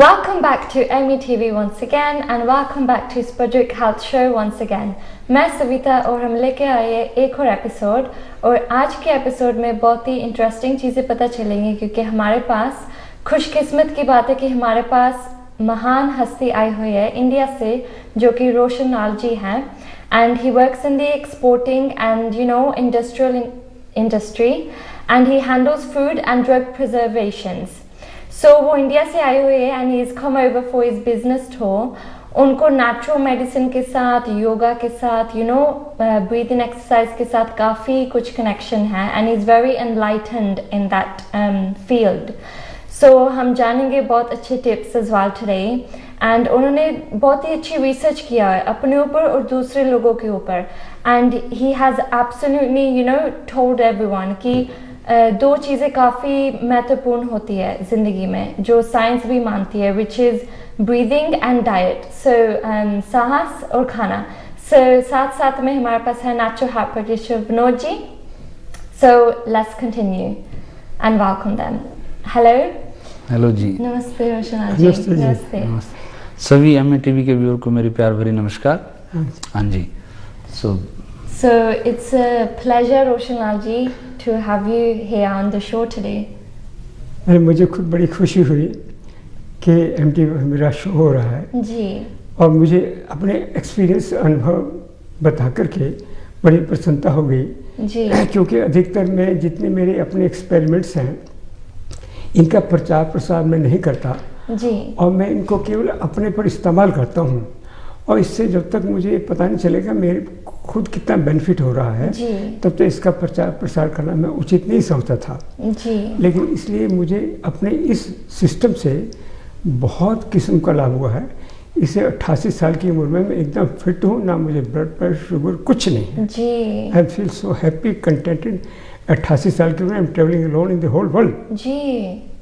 Welcome back to METV once again and welcome back to Spudrick Health Show once again. मैं सविता और हम लेके आए हैं एक और एपिसोड और आज के एपिसोड में बहुत ही इंटरेस्टिंग चीज़ें पता चलेंगी क्योंकि हमारे पास खुशकिस्मत की बात है कि हमारे पास महान हस्ती आई हुई है इंडिया से जो कि रोशन लाल जी हैं and he works in the exporting and industrial industry and he handles food and drug preservations. So वो इंडिया से आए हुए हैं and he's come over for his business tour. उनको नेचुरल मेडिसिन के साथ योगा के साथ ब्रीदिंग एक्सरसाइज के साथ काफ़ी कुछ कनेक्शन है and he's very enlightened in that field. So हम जानेंगे बहुत अच्छे tips as well today and उन्होंने बहुत ही अच्छी रिसर्च किया है अपने ऊपर और दूसरे लोगों के ऊपर and he has absolutely told everyone कि दो चीज़ें काफ़ी महत्वपूर्ण होती है ज़िंदगी में जो साइंस भी मानती है which is breathing and diet so सांस और खाना साथ साथ में हमारे पास है natural heart practitioner Vinod ji so let's continue and welcome them hello ji नमस्ते रोशन जी नमस्ते सभी METV के व्यूअर को मेरी प्यार भरी नमस्कार हाँ जी So it's a pleasure, Roshan Lal ji, to have you here on the show today. मुझे खुद बड़ी खुशी हुई कि METV मेरा शो हो रहा है जी और मुझे अपने एक्सपीरियंस अनुभव बता करके बड़ी प्रसन्नता हो गई जी क्योंकि अधिकतर में जितने मेरे अपने एक्सपेरिमेंट्स हैं इनका प्रचार प्रसार मैं नहीं करता जी और मैं इनको केवल अपने पर इस्तेमाल करता हूँ और इससे जब तक मुझे पता नहीं चलेगा मेरे खुद कितना बेनिफिट हो रहा है तब तक इसका प्रचार प्रसार करना मैं उचित नहीं समझता था जी लेकिन इसलिए मुझे अपने इस सिस्टम से बहुत किस्म का लाभ हुआ है इसे 88 साल की उम्र में मैं एकदम फिट हूँ ना मुझे ब्लड प्रेशर शुगर कुछ नहीं है जी I feel so happy contented 88 साल की उम्र I am travelling alone in the whole world जी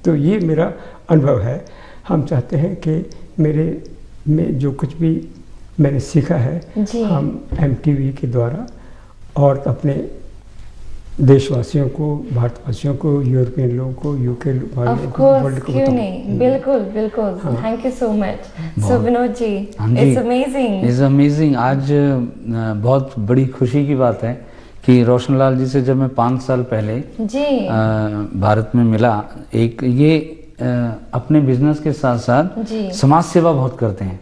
तो ये मेरा अनुभव है हम चाहते हैं कि मेरे में जो कुछ भी मैंने सीखा है हम METV के द्वारा और अपने देशवासियों को भारतवासियों को यूरोपियन लोगों को यूके वालों को वर्ल्ड को क्यों नहीं बिल्कुल बिल्कुल thank you so much so Vinod ji it's amazing आज बहुत बड़ी खुशी की बात है कि रोशन लाल जी से जब मैं 5 साल पहले जी भारत में मिला एक ये अपने बिजनेस के साथ साथ समाज सेवा बहुत करते हैं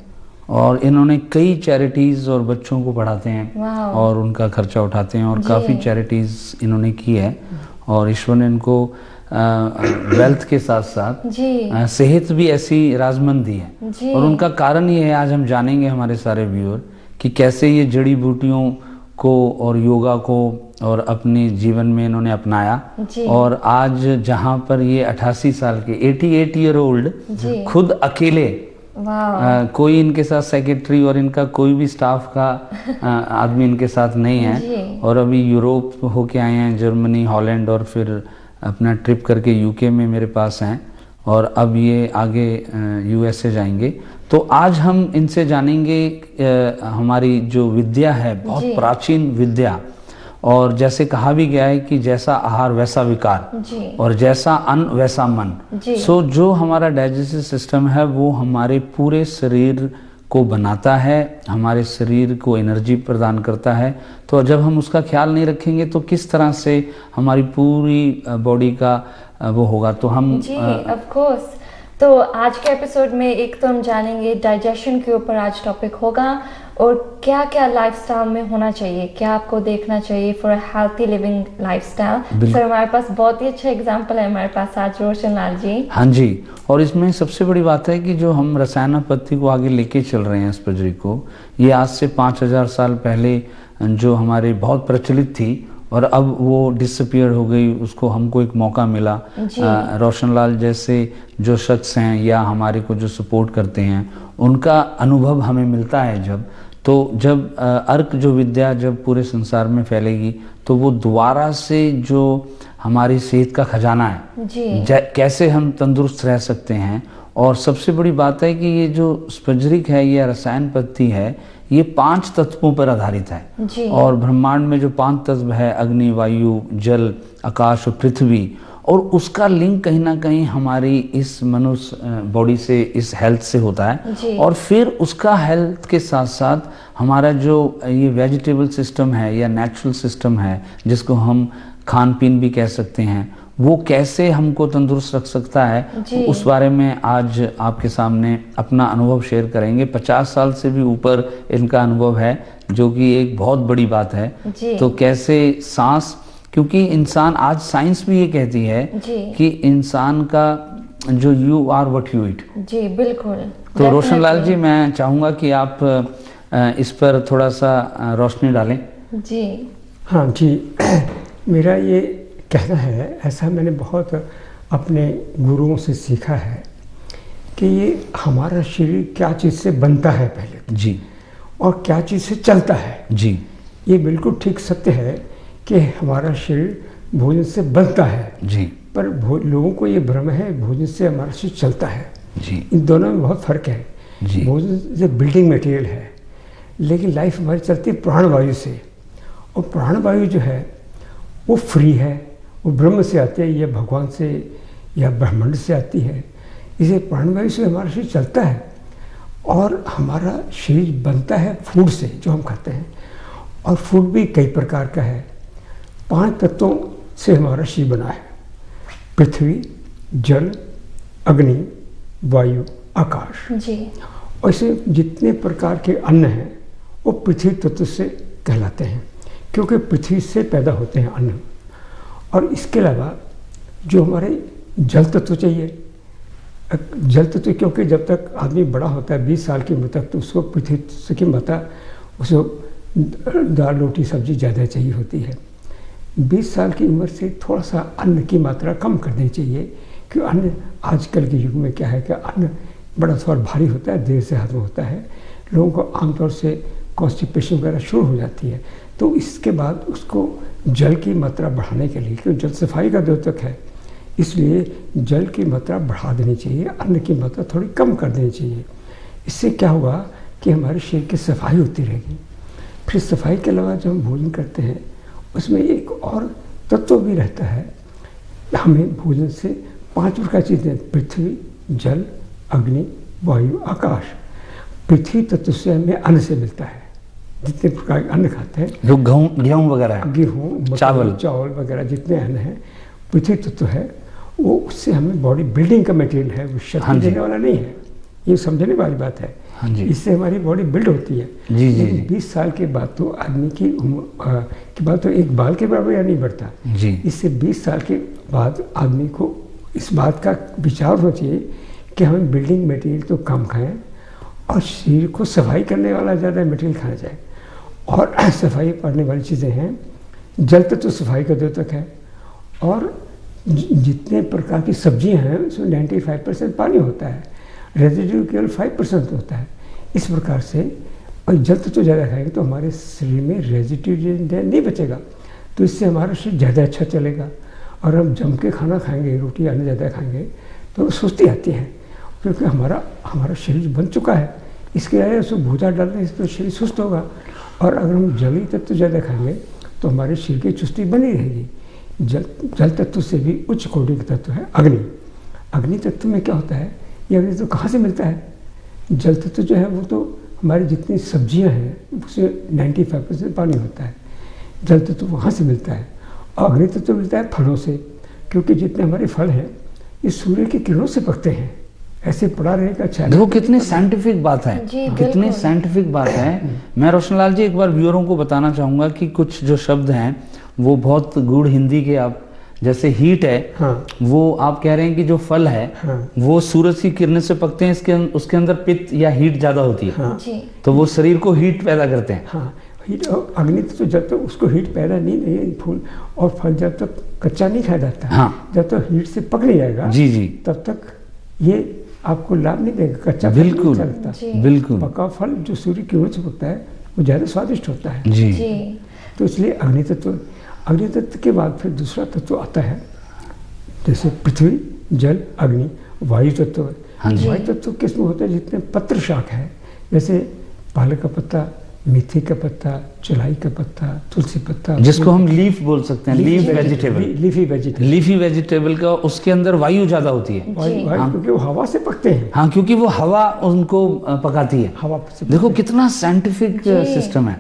और इन्होंने कई चैरिटीज़ और बच्चों को पढ़ाते हैं और उनका खर्चा उठाते हैं और काफ़ी चैरिटीज़ इन्होंने की है और ईश्वर ने इनको वेल्थ के साथ साथ सेहत भी ऐसी राजमंद दी है और उनका कारण ये है आज हम जानेंगे हमारे सारे व्यूअर कि कैसे ये जड़ी बूटियों को और योगा को और अपने जीवन में इन्होंने अपनाया और आज जहाँ पर ये 88 साल के 88 ईयर ओल्ड खुद अकेले कोई इनके साथ सेक्रेटरी और इनका कोई भी स्टाफ का आदमी इनके साथ नहीं है और अभी यूरोप होके आए हैं जर्मनी हॉलैंड और फिर अपना ट्रिप करके यूके में मेरे पास हैं और अब ये आगे USA जाएंगे तो आज हम इनसे जानेंगे हमारी जो विद्या है बहुत प्राचीन विद्या और जैसे कहा भी गया है कि जैसा आहार वैसा विकार और जैसा अन्न वैसा मन सो जो हमारा डाइजेस्टिव सिस्टम है वो हमारे पूरे शरीर को बनाता है हमारे शरीर को एनर्जी प्रदान करता है तो जब हम उसका ख्याल नहीं रखेंगे तो किस तरह से हमारी पूरी बॉडी का वो होगा तो हम ऑफ कोर्स तो आज के एपिसोड में एक तो हम जानेंगे डाइजेशन के ऊपर आज टॉपिक होगा और क्या क्या लाइफस्टाइल में होना चाहिए क्या आपको देखना चाहिए for a healthy living lifestyle sir हमारे पास बहुत ही अच्छा एग्जांपल है हमारे पास आज रोशन लाल जी हाँ जी और इसमें सबसे बड़ी बात है कि जो हम रसायन पद्धति को आगे लेके चल रहे हैं स्पजरी को ये आज से 5000 साल पहले जो हमारे बहुत प्रचलित थी और अब वो डिसअपियर हो गई उसको हमको एक मौका मिला रोशन लाल जैसे जो शख्स हैं या हमारे को जो सपोर्ट करते हैं उनका अनुभव हमें मिलता है जब अर्क जो विद्या जब पूरे संसार में फैलेगी तो वो दोबारा से जो हमारी सेहत का खजाना है कैसे हम तंदुरुस्त रह सकते हैं और सबसे बड़ी बात है कि ये जो स्पजरिक है या रसायन पद्धति है ये 5 तत्वों पर आधारित है और ब्रह्मांड में जो 5 तत्व है अग्नि वायु जल आकाश और पृथ्वी और उसका लिंक कहीं ना कहीं हमारी इस मनुष्य बॉडी से, इस हेल्थ से होता है। और फिर उसका हेल्थ के साथ साथ हमारा जो ये वेजिटेबल सिस्टम है या नेचुरल सिस्टम है, जिसको हम खान पीन भी कह सकते हैं, वो कैसे हमको तंदुरुस्त रख सकता है, उस बारे में आज आपके सामने अपना अनुभव शेयर करेंगे। 50 साल से भी ऊपर इनका अनुभव है, जो कि एक बहुत बड़ी बात है। तो कैसे सांस, क्योंकि इंसान, आज साइंस भी ये कहती है कि इंसान का जो you are what you eat. जी बिल्कुल। तो रोशन लाल जी, मैं चाहूँगा कि आप इस पर थोड़ा सा रोशनी डालें। जी हाँ जी, मेरा ये कहना है, ऐसा मैंने बहुत अपने गुरुओं से सीखा है कि ये हमारा शरीर क्या चीज़ से बनता है पहले जी, और क्या चीज़ से चलता है जी। ये बिल्कुल ठीक सत्य है कि हमारा शरीर भोजन से बनता है जी, पर लोगों को ये भ्रम है भोजन से हमारा शरीर चलता है जी। इन दोनों में बहुत फर्क है जी। भोजन से बिल्डिंग मटेरियल है, लेकिन लाइफ हमारी चलती है प्राणवायु से, और प्राणवायु जो है वो फ्री है, वो ब्रह्म से आती है या भगवान से या ब्रह्मांड से आती है। इसे प्राणवायु से हमारा शरीर चलता है और हमारा शरीर बनता है फूड से, जो हम खाते हैं। और फूड भी कई प्रकार का है। 5 तत्वों से हमारा शरीर बना है: पृथ्वी, जल, अग्नि, वायु, आकाश। जी। और ऐसे जितने प्रकार के अन्न हैं वो पृथ्वी तत्व से कहलाते हैं, क्योंकि पृथ्वी से पैदा होते हैं अन्न। और इसके अलावा जो हमारे जल तत्व चाहिए, जल तत्व, क्योंकि जब तक आदमी बड़ा होता है 20 साल की उम्र तक, तो उसको पृथ्वी से की मात्रा, उसको दाल रोटी सब्जी ज़्यादा चाहिए होती है। 20 साल की उम्र से थोड़ा सा अन्न की मात्रा कम कर देनी चाहिए, क्योंकि अन्न आजकल के युग में क्या है कि अन्न बड़ा थोड़ा भारी होता है, देर से हजम होता है, लोगों को आमतौर से कॉन्स्टिपेशन वगैरह शुरू हो जाती है। तो इसके बाद उसको जल की मात्रा बढ़ाने के लिए, क्योंकि जल सफाई का द्योतक है, इसलिए जल की मात्रा बढ़ा देनी चाहिए, अन्न की मात्रा थोड़ी कम कर देनी चाहिए। इससे क्या होगा कि हमारे शरीर की सफाई होती रहेगी। फिर सफाई के अलावा जब हम भोजन करते हैं उसमें एक और तत्व भी रहता है। हमें भोजन से 5 प्रकार चीज़ें, पृथ्वी, जल, अग्नि, वायु, आकाश। पृथ्वी तत्व से हमें अन्न से मिलता है, जितने प्रकार के अन्न खाते हैं, जो गेहूँ वगैरह, गेहूँ, चावल वगैरह जितने अन्न हैं, पृथ्वी तत्व है, वो उससे हमें बॉडी बिल्डिंग का मटेरियल है, वो शक्ति देने वाला नहीं है, ये समझने वाली बात है। हाँ जी। इससे हमारी बॉडी बिल्ड होती है। जी जी। 20 साल के बाद तो आदमी की उम्र के बाद तो एक बाल के बराबर या नहीं बढ़ता जी। इससे 20 साल के बाद आदमी को इस बात का विचार होना चाहिए कि हमें बिल्डिंग मटेरियल तो कम खाएं और शरीर को सफाई करने वाला ज़्यादा मटेरियल खाना चाहिए। और सफाई करने वाली चीज़ें हैं, जल तत्व सफाई का द्योतक है, और जितने प्रकार की सब्जियां हैं उसमें 95% पानी होता है, रेजिड्यू केवल 5% होता है। इस प्रकार से, और जल तत्व ज़्यादा खाएंगे तो हमारे शरीर में रेजिड्यू नहीं बचेगा, तो इससे हमारा शरीर ज़्यादा अच्छा चलेगा। और हम जम के खाना खाएंगे, रोटी अन्न ज़्यादा खाएंगे तो सुस्ती आती है, क्योंकि हमारा शरीर बन चुका है। इसके अलावा उसमें भूजा डालने से तो शरीर सुस्त होगा। और अगर हम जलीय तत्व ज़्यादा खाएंगे तो हमारे शरीर की चुस्ती बनी रहेगी। जल तत्व से भी उच्च कोटि का तत्व है अग्नि। अग्नि तत्व में क्या होता है, ये अग्नि तत्व कहाँ से मिलता है? जल तत्व जो है वो तो हमारी जितनी सब्जियां हैं उससे 95% पानी होता है, जल तत्व वहाँ से मिलता है। और अग्नि तत्व मिलता है फलों से, क्योंकि जितने हमारे फल हैं ये सूर्य की किरणों से पकते हैं। ऐसे पड़ा रहेगा अच्छा। देखो कितनी साइंटिफिक बात है, कितनी साइंटिफिक बात है। मैं रोशनलाल जी एक बार व्यूअरों को बताना चाहूँगा कि कुछ जो शब्द हैं वो बहुत गूढ़ हिंदी के, आप जैसे हीट है, हाँ। वो आप कह रहे हैं कि जो फल है, हाँ। वो सूरज की किरणें से पकते हैं, उसके अंदर पित्त या हीट ज्यादा होती है, हाँ। तो वो शरीर को हीट पैदा करते हैं। हाँ, हीट। अग्नि तो जब तक उसको हीट पैदा नहीं फूल और फल जब तक कच्चा नहीं खाया जाता, हाँ। जब तक हीट से पक नहीं जाएगा जी जी तब तक ये आपको लाभ नहीं देगा। कच्चा बिल्कुल बिल्कुल। पका फल जो सूर्य की किरणों से पकता है वो ज़्यादा स्वादिष्ट होता है जी। तो इसलिए अग्नि तत्व के बाद फिर दूसरा तत्व आता है, जैसे पृथ्वी, जल, अग्नि, वायु तत्व। वायु तत्व किसमें होता है? जितने पत्र शाक है, जैसे पालक का पत्ता, मेथी का पत्ता, चुलाई का पत्ता, तुलसी पत्ता, जिसको हम लीफ बोल सकते हैं, लीफ वेजिटेबल, लीफी वेजिटेबल का उसके अंदर वायु ज्यादा होती है, क्योंकि वो हवा से पकते हैं। हाँ, क्योंकि वो हवा उनको पकाती है। हवा से देखो कितना साइंटिफिक सिस्टम है।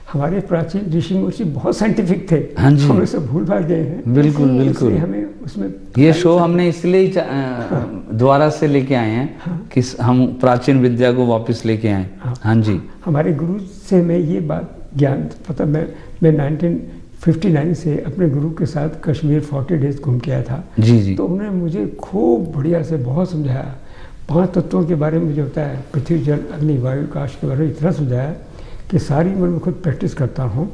हमारे प्राचीन ऋषि मुनि बहुत साइंटिफिक थे। हाँ जी, हम सब भूल भाल गए हैं। बिल्कुल बिल्कुल। हमें उसमें ये शो हमने इसलिए दोबारा से लेके आए हैं कि हम प्राचीन विद्या को वापस लेके आए। हाँ जी, हमारे गुरु से मैं ये बात ज्ञान पता, मैं 1959 से अपने गुरु के साथ कश्मीर 40 डेज घूम के आया था। जी जी। तो उन्होंने मुझे खूब बढ़िया से बहुत समझाया। 5 तत्वों के बारे में मुझे होता है, पृथ्वी, जल, अग्नि, वायु, आकाश के बारे में इतना समझाया कि सारी उम्र में खुद प्रैक्टिस करता हूँ।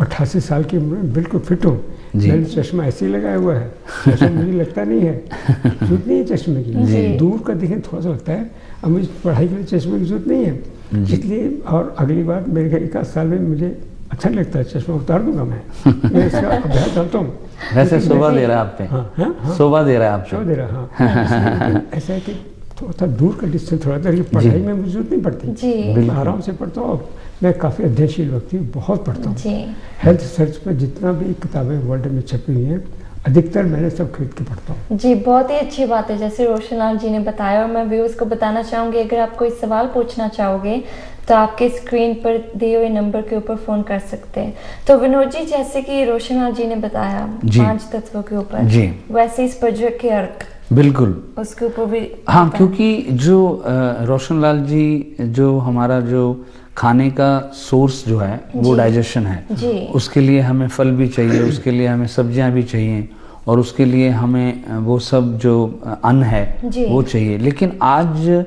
88 साल की उम्र में बिल्कुल फिट हूँ। मैंने चश्मा ऐसे ही लगाया हुआ है, चश्मा मुझे लगता नहीं है, जरूरत नहीं है चश्मे की। दूर का देखें थोड़ा सा लगता है। अब मुझे पढ़ाई के लिए चश्मे की जरूरत नहीं है, इसलिए। और अगली बार मेरे 1 साल में मुझे अच्छा लगता है, चश्मा उतार दूंगा मैं इसका अभ्यास करता हूँ। वैसे शोभा दे रहा है आप पे, शोभा दे रहा है आप, शोभा दे रहा। हाँ, ऐसा है कि थोड़ा दूर का डिस्टेंस थोड़ा था, पढ़ाई में मुझे जरूरत नहीं पड़ती, मैं आराम से पढ़ता हूँ। मैं काफ़ी अध्ययनशील व्यक्ति हूँ, बहुत पढ़ता हूँ। हेल्थ सर्च पर जितना भी किताबें वर्ल्ड में छपी हुई हैं, अधिकतर मैंने सब खरीद के पढ़ता हूँ। जी, बहुत ही अच्छी बात है जैसे रोशन लाल जी ने बताया। और मैं व्यूअर्स को बताना चाहूँगी, अगर आप कोई सवाल पूछना चाहोगे तो आपके स्क्रीन पर दिए हुए नंबर के ऊपर फ़ोन कर सकते हैं। तो विनोद जी, जैसे कि रोशन लाल जी ने बताया 5 तत्वों के ऊपर, वैसे इस प्रोजेक्ट के अर्थ बिल्कुल उसके ऊपर भी। हाँ, क्योंकि जो रोशन लाल जी, जो हमारा जो खाने का सोर्स जो है वो डाइजेशन है। उसके लिए हमें फल भी चाहिए, उसके लिए हमें सब्जियां भी चाहिए, और उसके लिए हमें वो सब जो अन्न है वो चाहिए। लेकिन आज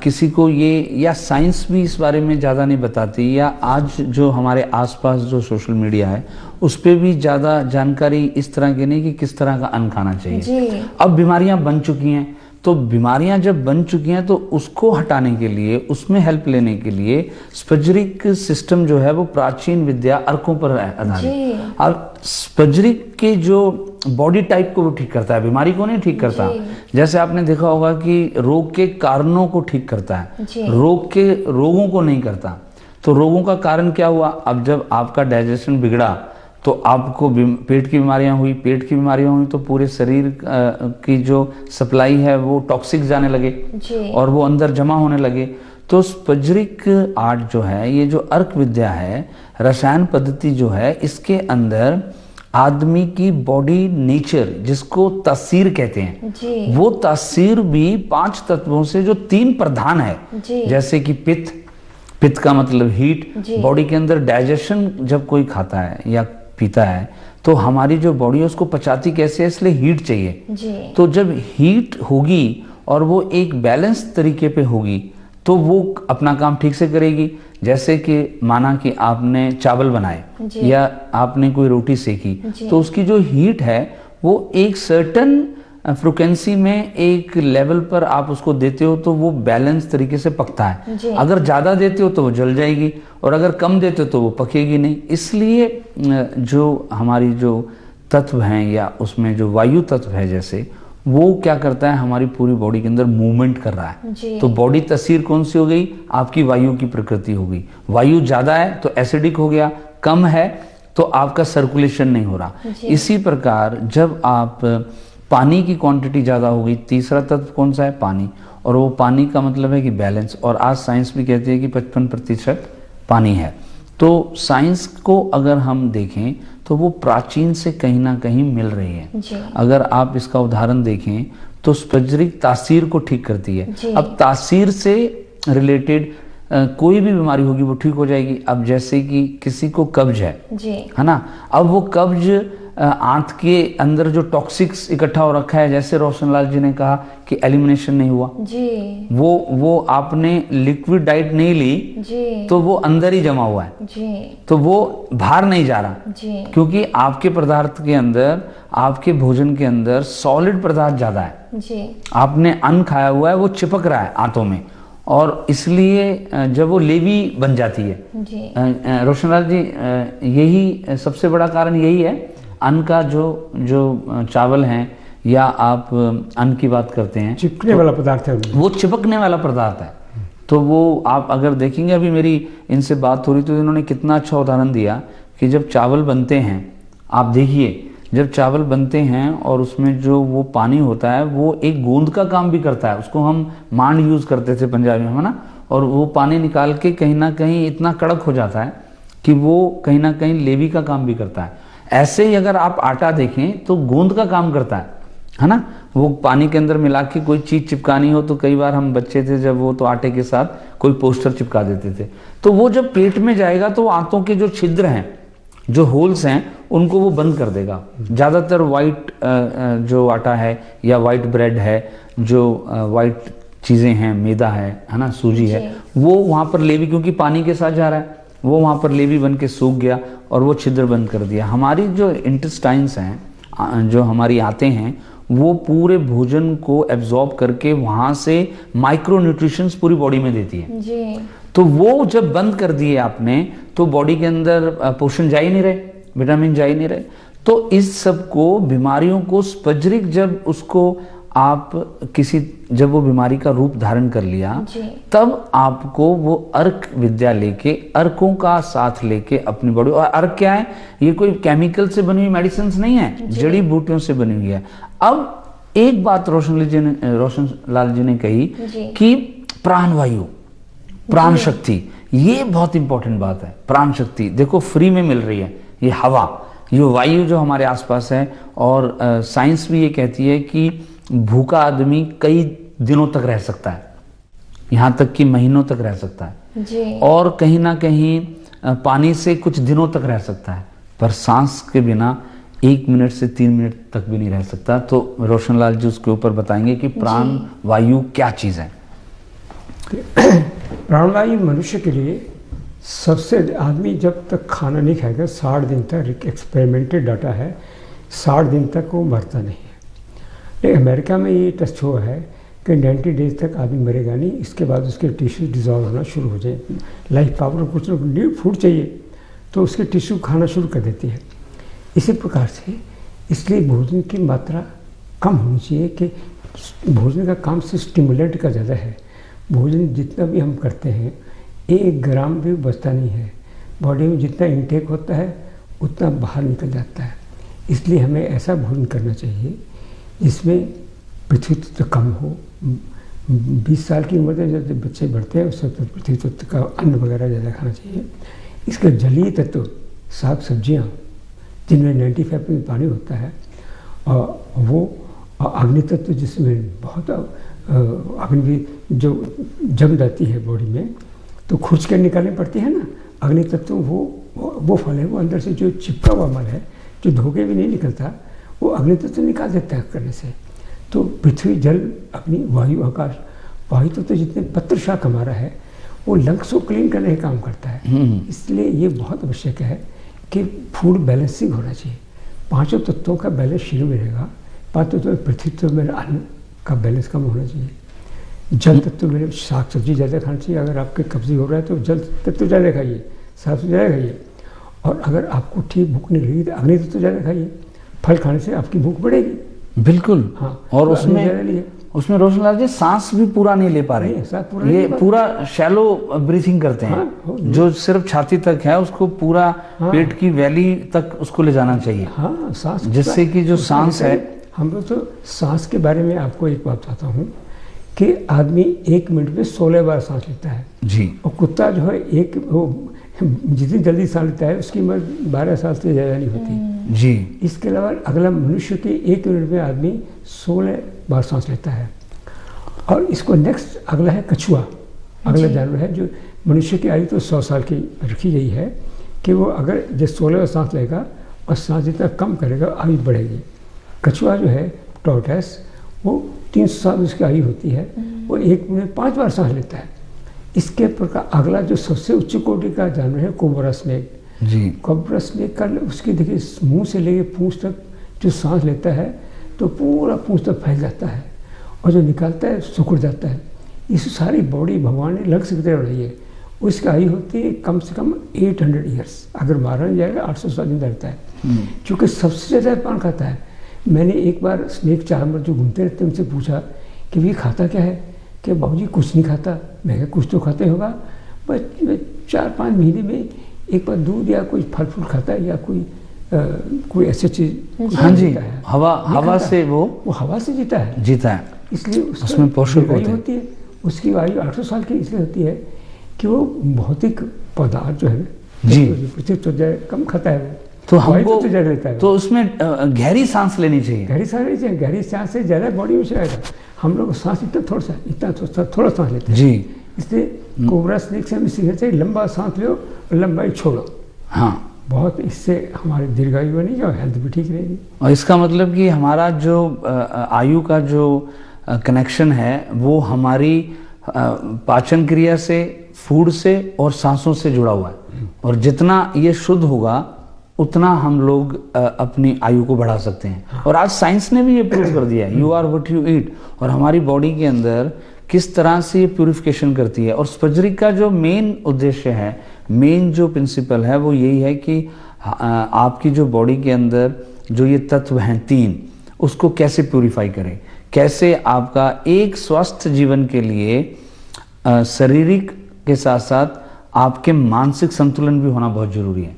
किसी को ये, या साइंस भी इस बारे में ज़्यादा नहीं बताती, या आज जो हमारे आसपास जो सोशल मीडिया है उस पर भी ज़्यादा जानकारी इस तरह की नहीं कि किस तरह का अन्न खाना चाहिए। अब बीमारियां बन चुकी हैं, तो बीमारियां जब बन चुकी हैं तो उसको हटाने के लिए, उसमें हेल्प लेने के लिए स्पज्रिक सिस्टम जो है वो प्राचीन विद्या अर्कों पर आधारित। और स्पज्रिक के जो बॉडी टाइप को वो ठीक करता है, बीमारी को नहीं ठीक करता। जैसे आपने देखा होगा कि रोग के कारणों को ठीक करता है, रोगों को नहीं करता। तो रोगों का कारण क्या हुआ? अब जब आपका डाइजेशन बिगड़ा तो आपको पेट की बीमारियां हुई, पेट की बीमारियां हुई तो पूरे शरीर की जो सप्लाई है वो टॉक्सिक जाने लगे और वो अंदर जमा होने लगे। तो स्पज्रिक आर्ट जो है, ये जो अर्क विद्या है, रसायन पद्धति जो है, इसके अंदर आदमी की बॉडी नेचर, जिसको तासीर कहते हैं, वो तासीर भी 5 तत्वों से जो 3 प्रधान है, जैसे कि पित्त का मतलब हीट, बॉडी के अंदर डाइजेशन जब कोई खाता है या पीता है तो हमारी जो बॉडी है उसको पचाती कैसे है, इसलिए हीट चाहिए। तो जब हीट होगी और वो एक बैलेंस तरीके पे होगी तो वो अपना काम ठीक से करेगी। जैसे कि माना कि आपने चावल बनाए या आपने कोई रोटी सेकी, तो उसकी जो हीट है वो एक सर्टन फ्रिक्वेंसी में, एक लेवल पर आप उसको देते हो तो वो बैलेंस तरीके से पकता है। अगर ज़्यादा देते हो तो वो जल जाएगी, और अगर कम देते हो तो वो पकेगी नहीं। इसलिए जो हमारी जो तत्व हैं, या उसमें जो वायु तत्व है जैसे, वो क्या करता है, हमारी पूरी बॉडी के अंदर मूवमेंट कर रहा है। तो बॉडी तासीर कौन सी हो गई? आपकी वायु की प्रकृति हो गई। वायु ज़्यादा है तो एसिडिक हो गया, कम है तो आपका सर्कुलेशन नहीं हो रहा। इसी प्रकार जब आप पानी की क्वांटिटी ज़्यादा हो गई, तीसरा तत्व कौन सा है? पानी। और वो पानी का मतलब है कि बैलेंस, और आज साइंस भी कहती है कि 55% पानी है। तो साइंस को अगर हम देखें तो वो प्राचीन से कहीं ना कहीं मिल रही है। अगर आप इसका उदाहरण देखें तो स्पज्रिक तासीर को ठीक करती है। अब तासीर से रिलेटेड कोई भी बीमारी होगी वो ठीक हो जाएगी। अब जैसे कि किसी को कब्ज है ना, अब वो कब्ज आंत के अंदर जो टॉक्सिक्स इकट्ठा हो रखा है, जैसे रोशन लाल जी ने कहा कि एलिमिनेशन नहीं हुआ, वो आपने लिक्विड डाइट नहीं ली तो वो अंदर ही जमा हुआ है, तो वो बाहर नहीं जा रहा, क्योंकि आपके पदार्थ के अंदर, आपके भोजन के अंदर सॉलिड पदार्थ ज्यादा है। आपने अन्न खाया हुआ है, वो चिपक रहा है आंतों में, और इसलिए जब वो लेवी बन जाती है। रोशन लाल जी, यही सबसे बड़ा कारण यही है। अन्न का जो चावल हैं या आप अन्न की बात करते हैं, चिपकने वाला पदार्थ है, वो चिपकने वाला पदार्थ है। तो वो आप अगर देखेंगे, अभी मेरी इनसे बात हो रही तो इन्होंने कितना अच्छा उदाहरण दिया कि जब चावल बनते हैं, आप देखिए जब चावल बनते हैं और उसमें जो वो पानी होता है वो एक गोंद का काम भी करता है। उसको हम मांड यूज करते थे पंजाबी में, है ना, और वो पानी निकाल के कहीं ना कहीं इतना कड़क हो जाता है कि वो कहीं ना कहीं लेवी का काम भी करता है। ऐसे ही अगर आप आटा देखें तो गोंद का काम करता है ना। वो पानी के अंदर मिला के कोई चीज चिपकानी हो तो कई बार हम बच्चे थे जब, वो तो आटे के साथ कोई पोस्टर चिपका देते थे, तो वो जब पेट में जाएगा तो आंतों के जो छिद्र हैं, जो होल्स हैं, उनको वो बंद कर देगा। ज़्यादातर वाइट जो आटा है या वाइट ब्रेड है, जो वाइट चीज़ें हैं, मैदा है ना, सूजी है, वो वहाँ पर लेवी, क्योंकि पानी के साथ जा रहा है, वो वहाँ पर लेवी बन के सूख गया और वो छिद्र बंद कर दिया। हमारी जो इंटेस्टाइन्स हैं, जो हमारी आंतें हैं, वो पूरे भोजन को एब्जॉर्ब करके वहाँ से माइक्रो न्यूट्रिशंस पूरी बॉडी में देती है जी। तो वो जब बंद कर दिए आपने तो बॉडी के अंदर पोषण जा ही नहीं रहे, विटामिन जा ही नहीं रहे। तो इस सब को, बीमारियों को, स्पज्रिक जब उसको आप जब वो बीमारी का रूप धारण कर लिया, तब आपको वो अर्क विद्या लेके, अर्कों का साथ लेके अपनी बॉडी, और अर्क क्या है, ये कोई केमिकल से बनी हुई मेडिसिन नहीं है, जड़ी बूटियों से बनी हुई है। अब एक बात रोशन लाल जी ने कही कि प्राणवायु, प्राण शक्ति, ये बहुत इंपॉर्टेंट बात है। प्राण शक्ति देखो फ्री में मिल रही है, ये हवा, ये वायु जो हमारे आसपास है। और साइंस भी ये कहती है कि भूखा आदमी कई दिनों तक रह सकता है, यहाँ तक कि महीनों तक रह सकता है जी। और कहीं ना कहीं पानी से कुछ दिनों तक रह सकता है, पर सांस के बिना 1 मिनट से 3 मिनट तक भी नहीं रह सकता। तो रोशन लाल जी उसके ऊपर बताएंगे कि प्राण वायु क्या चीज़ है। प्राणवायु मनुष्य के लिए सबसे, आदमी जब तक खाना नहीं खाएगा 60 दिन तक, एक्सपेरिमेंटेड डाटा है, 60 दिन तक वो मरता नहीं है। लेकिन अमेरिका में ये टेस्ट हुआ है कि 90 डेज तक आदमी मरेगा नहीं, इसके बाद उसके टिश्यू डिजॉल्व होना शुरू हो जाए। लाइफ पावर कुछ न्यू फूड चाहिए तो उसके टिश्यू खाना शुरू कर देती है। इसी प्रकार से इसलिए भोजन की मात्रा कम होनी चाहिए, कि भोजन का काम से स्टिमुलेंट का ज़्यादा है। भोजन जितना भी हम करते हैं 1 ग्राम भी बचता नहीं है, बॉडी में जितना इंटेक होता है उतना बाहर निकल जाता है। इसलिए हमें ऐसा भोजन करना चाहिए जिसमें पृथ्वी तत्व कम हो। 20 साल की उम्र में जब बच्चे बढ़ते हैं उस वक्त पृथ्वी तत्व का अन्न वगैरह ज़्यादा खाना चाहिए। इसका जलीय तत्व, साग सब्जियाँ जिनमें 95% पानी होता है, और वो अग्नि तत्व जिसमें बहुत अग्नि जो जम जाती है बॉडी में तो खुर्च कर निकालनी पड़ती है ना, अग्नि तत्व वो फल है, वो अंदर से जो चिपका हुआ मल है जो धोके भी नहीं निकलता, वो अग्नि तत्व निकाल देता है करने से। तो पृथ्वी, जल, अग्नि, वायु, आकाश, वायु तत्व जितने पत्र शाक हमारा है वो लंग्स को क्लीन करने का काम करता है। इसलिए ये बहुत आवश्यक है कि फूड बैलेंसिंग होना चाहिए। 5 तत्वों का बैलेंस शरीर में रहेगा। 5 तत्व में पृथ्वी तत्व में अन्न का बैलेंस कम होना चाहिए, जल तत्व में साग सब्जी ज़्यादा खाना चाहिए। अगर आपके कब्जी हो रहा है तो जल तत्व ज़्यादा खाइए, साग सब्जी ज़्यादा खाइए। और अगर आपको ठीक भूख नहीं लगी तो अग्नि तत्व ज़्यादा खाइए। फल खाने से आपकी भूख बढ़ेगी। बिल्कुल। हाँ, और उसमें रोशन लाल जी सांस भी पूरा नहीं ले पा रहे, ये पूरा शैलो ब्रीथिंग करते हैं। हाँ, जो सिर्फ छाती तक है उसको पूरा पेट की वैली तक उसको ले जाना चाहिए। हाँ, सांस, जिससे कि जो सांस है, हम लोग तो सांस के बारे में आपको एक बात बताता हूँ कि आदमी 1 मिनट में 16 बार सांस लेता है जी। और कुत्ता जो है जितनी जल्दी सांस लेता है उसकी उम्र 12 साल से ज़्यादा नहीं होती जी। इसके अलावा अगला मनुष्य की 1 मिनट में आदमी 16 बार सांस लेता है। और इसको नेक्स्ट अगला है कछुआ, अगला जानवर है जो मनुष्य की आयु तो 100 साल की रखी गई है कि वो अगर जो 16 बार सांस लेगा और सांस जितना कम करेगा आयु बढ़ेगी। कछुआ जो है टॉर्टोइस, वो 300 साल उसकी आयु होती है, वो 1 मिनट 5 बार सांस लेता है। इसके प्रकार अगला जो सबसे उच्च कोटि का जानवर है कोबरा स्नेक जी। कोबरा स्नेक का उसकी देखिए मुंह से लेके पूंछ तक जो सांस लेता है तो पूरा पूंछ तक फैल जाता है और जो निकालता है सुखड़ जाता है। इस सारी बॉडी भगवान ने लग सकते रही है। उसकी आयु होती है कम से कम 800 ईयर्स, अगर मारा नहीं जाएगा 800 साल जिंदा रहता है, क्योंकि सबसे ज़्यादा पान खाता है। मैंने एक बार स्नेक चार्मर जो घूमते रहते हैं उनसे पूछा कि ये खाता क्या है, कि बाबूजी कुछ नहीं खाता। मैं कहा कुछ तो खाते होगा, बस 4-5 महीने में एक बार दूध या कोई फल फूल खाता है या कोई ऐसी चीज। हाँ जी, हवा से वो हवा से जीता है इसलिए उसमें पोषक होती है। उसकी आयु 800 साल की इसलिए होती है कि वो भौतिक पदार्थ जो है जी कम खाता है वो, तो हमको तो जड़ लेता है। तो उसमें गहरी सांस लेनी चाहिए। गहरी सांस से ज़्यादा बॉडी में चलाएगा। हम लोग सांस इतना थोड़ा सांस लेते हैं जी, इसलिए कोबरा स्नेक से हमें सीखना चाहिए लंबा सांस लो और लंबा ही छोड़ो। हाँ, बहुत इससे हमारी दीर्घायु बनेगी और हेल्थ भी ठीक रहेगी। और इसका मतलब कि हमारा जो आयु का जो कनेक्शन है वो हमारी पाचन क्रिया से, फूड से और सांसों से जुड़ा हुआ है। और जितना ये शुद्ध होगा उतना हम लोग अपनी आयु को बढ़ा सकते हैं। और आज साइंस ने भी ये प्रूव कर दिया है, you are what you eat. और हमारी बॉडी के अंदर किस तरह से ये प्यूरिफिकेशन करती है। और स्पजरिक का जो मेन उद्देश्य है, मेन जो प्रिंसिपल है वो यही है कि आपकी जो बॉडी के अंदर जो ये तत्व हैं 3, उसको कैसे प्यूरिफाई करें, कैसे आपका एक स्वस्थ जीवन के लिए शारीरिक के साथ साथ आपके मानसिक संतुलन भी होना बहुत जरूरी है।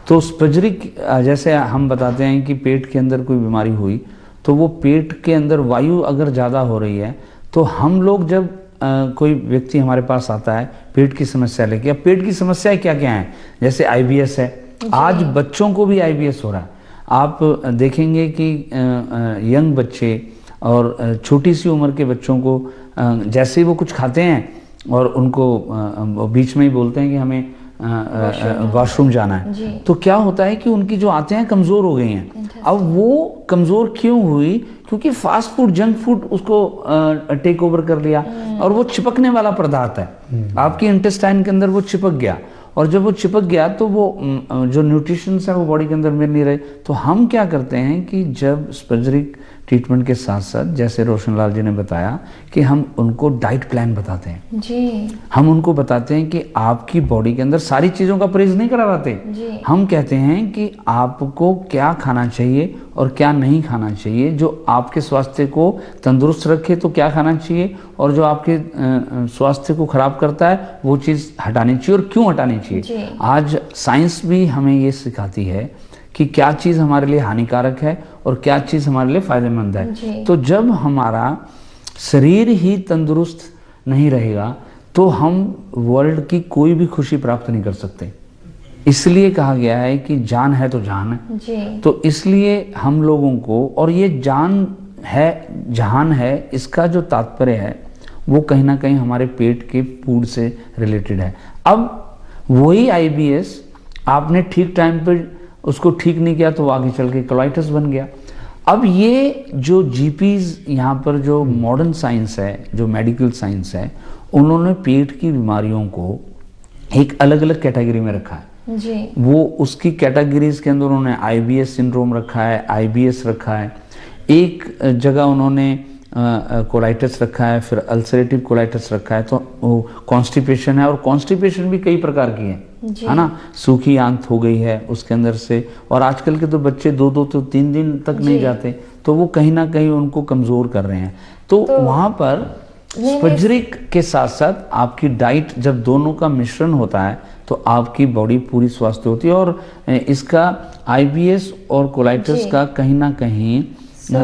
तो स्पजरिक, जैसे हम बताते हैं कि पेट के अंदर कोई बीमारी हुई तो वो पेट के अंदर वायु अगर ज़्यादा हो रही है तो हम लोग जब कोई व्यक्ति हमारे पास आता है पेट की समस्या लेके, अब पेट की समस्याएं क्या क्या हैं, जैसे आईबीएस है, आज बच्चों को भी आईबीएस हो रहा है। आप देखेंगे कि यंग बच्चे और छोटी सी उम्र के बच्चों को जैसे ही वो कुछ खाते हैं और उनको बीच में ही बोलते हैं कि हमें वॉशरूम जाना है, तो क्या होता है कि उनकी जो आंतें हैं कमज़ोर हो गई हैं। अब वो कमज़ोर क्यों हुई? क्योंकि फास्ट फूड, जंक फूड उसको टेक ओवर कर लिया और वो चिपकने वाला पदार्थ है आपकी इंटेस्टाइन के अंदर, वो चिपक गया। और जब वो चिपक गया तो वो जो न्यूट्रिशंस है वो बॉडी के अंदर मिल नहीं रहे। तो हम क्या करते हैं कि जब स्पजरिक ट्रीटमेंट के साथ साथ, जैसे रोशनलाल जी ने बताया कि हम उनको डाइट प्लान बताते हैं जी। हम उनको बताते हैं कि आपकी बॉडी के अंदर सारी चीज़ों का परहेज नहीं करवाते जी। हम कहते हैं कि आपको क्या खाना चाहिए और क्या नहीं खाना चाहिए, जो आपके स्वास्थ्य को तंदुरुस्त रखे तो क्या खाना चाहिए, और जो आपके स्वास्थ्य को खराब करता है वो चीज़ हटानी चाहिए और क्यों हटानी चाहिए। आज साइंस भी हमें ये सिखाती है कि क्या चीज़ हमारे लिए हानिकारक है और क्या चीज़ हमारे लिए फायदेमंद है। तो जब हमारा शरीर ही तंदुरुस्त नहीं रहेगा तो हम वर्ल्ड की कोई भी खुशी प्राप्त नहीं कर सकते। इसलिए कहा गया है कि जान है तो जान है। तो इसलिए हम लोगों को, और ये जान है जहान है, इसका जो तात्पर्य है वो कहीं ना कहीं हमारे पेट के फूड से रिलेटेड है। अब वही आईबीएस आपने ठीक टाइम पर उसको ठीक नहीं किया तो वो आगे चल के कोलाइटिस बन गया। अब ये जो जीपीज यहाँ पर जो मॉडर्न साइंस है, जो मेडिकल साइंस है, उन्होंने पेट की बीमारियों को एक अलग अलग कैटेगरी में रखा है जी। वो उसकी कैटेगरीज के अंदर उन्होंने आईबीएस सिंड्रोम रखा है, आईबीएस रखा है, एक जगह उन्होंने कोलाइटिस रखा है, फिर अल्सरेटिव कोलाइटिस रखा है। तो वो कॉन्स्टिपेशन है, और कॉन्स्टिपेशन भी कई प्रकार की है ना, सूखी आंत हो गई है उसके अंदर से। और आजकल के तो बच्चे 2 तो 3 दिन तक नहीं जाते, तो वो कहीं ना कहीं उनको कमज़ोर कर रहे हैं। तो वहाँ पर स्पजरिक के साथ साथ आपकी डाइट, जब दोनों का मिश्रण होता है तो आपकी बॉडी पूरी स्वस्थ होती है। और इसका आईबीएस और कोलाइटिस का कहीं ना कहीं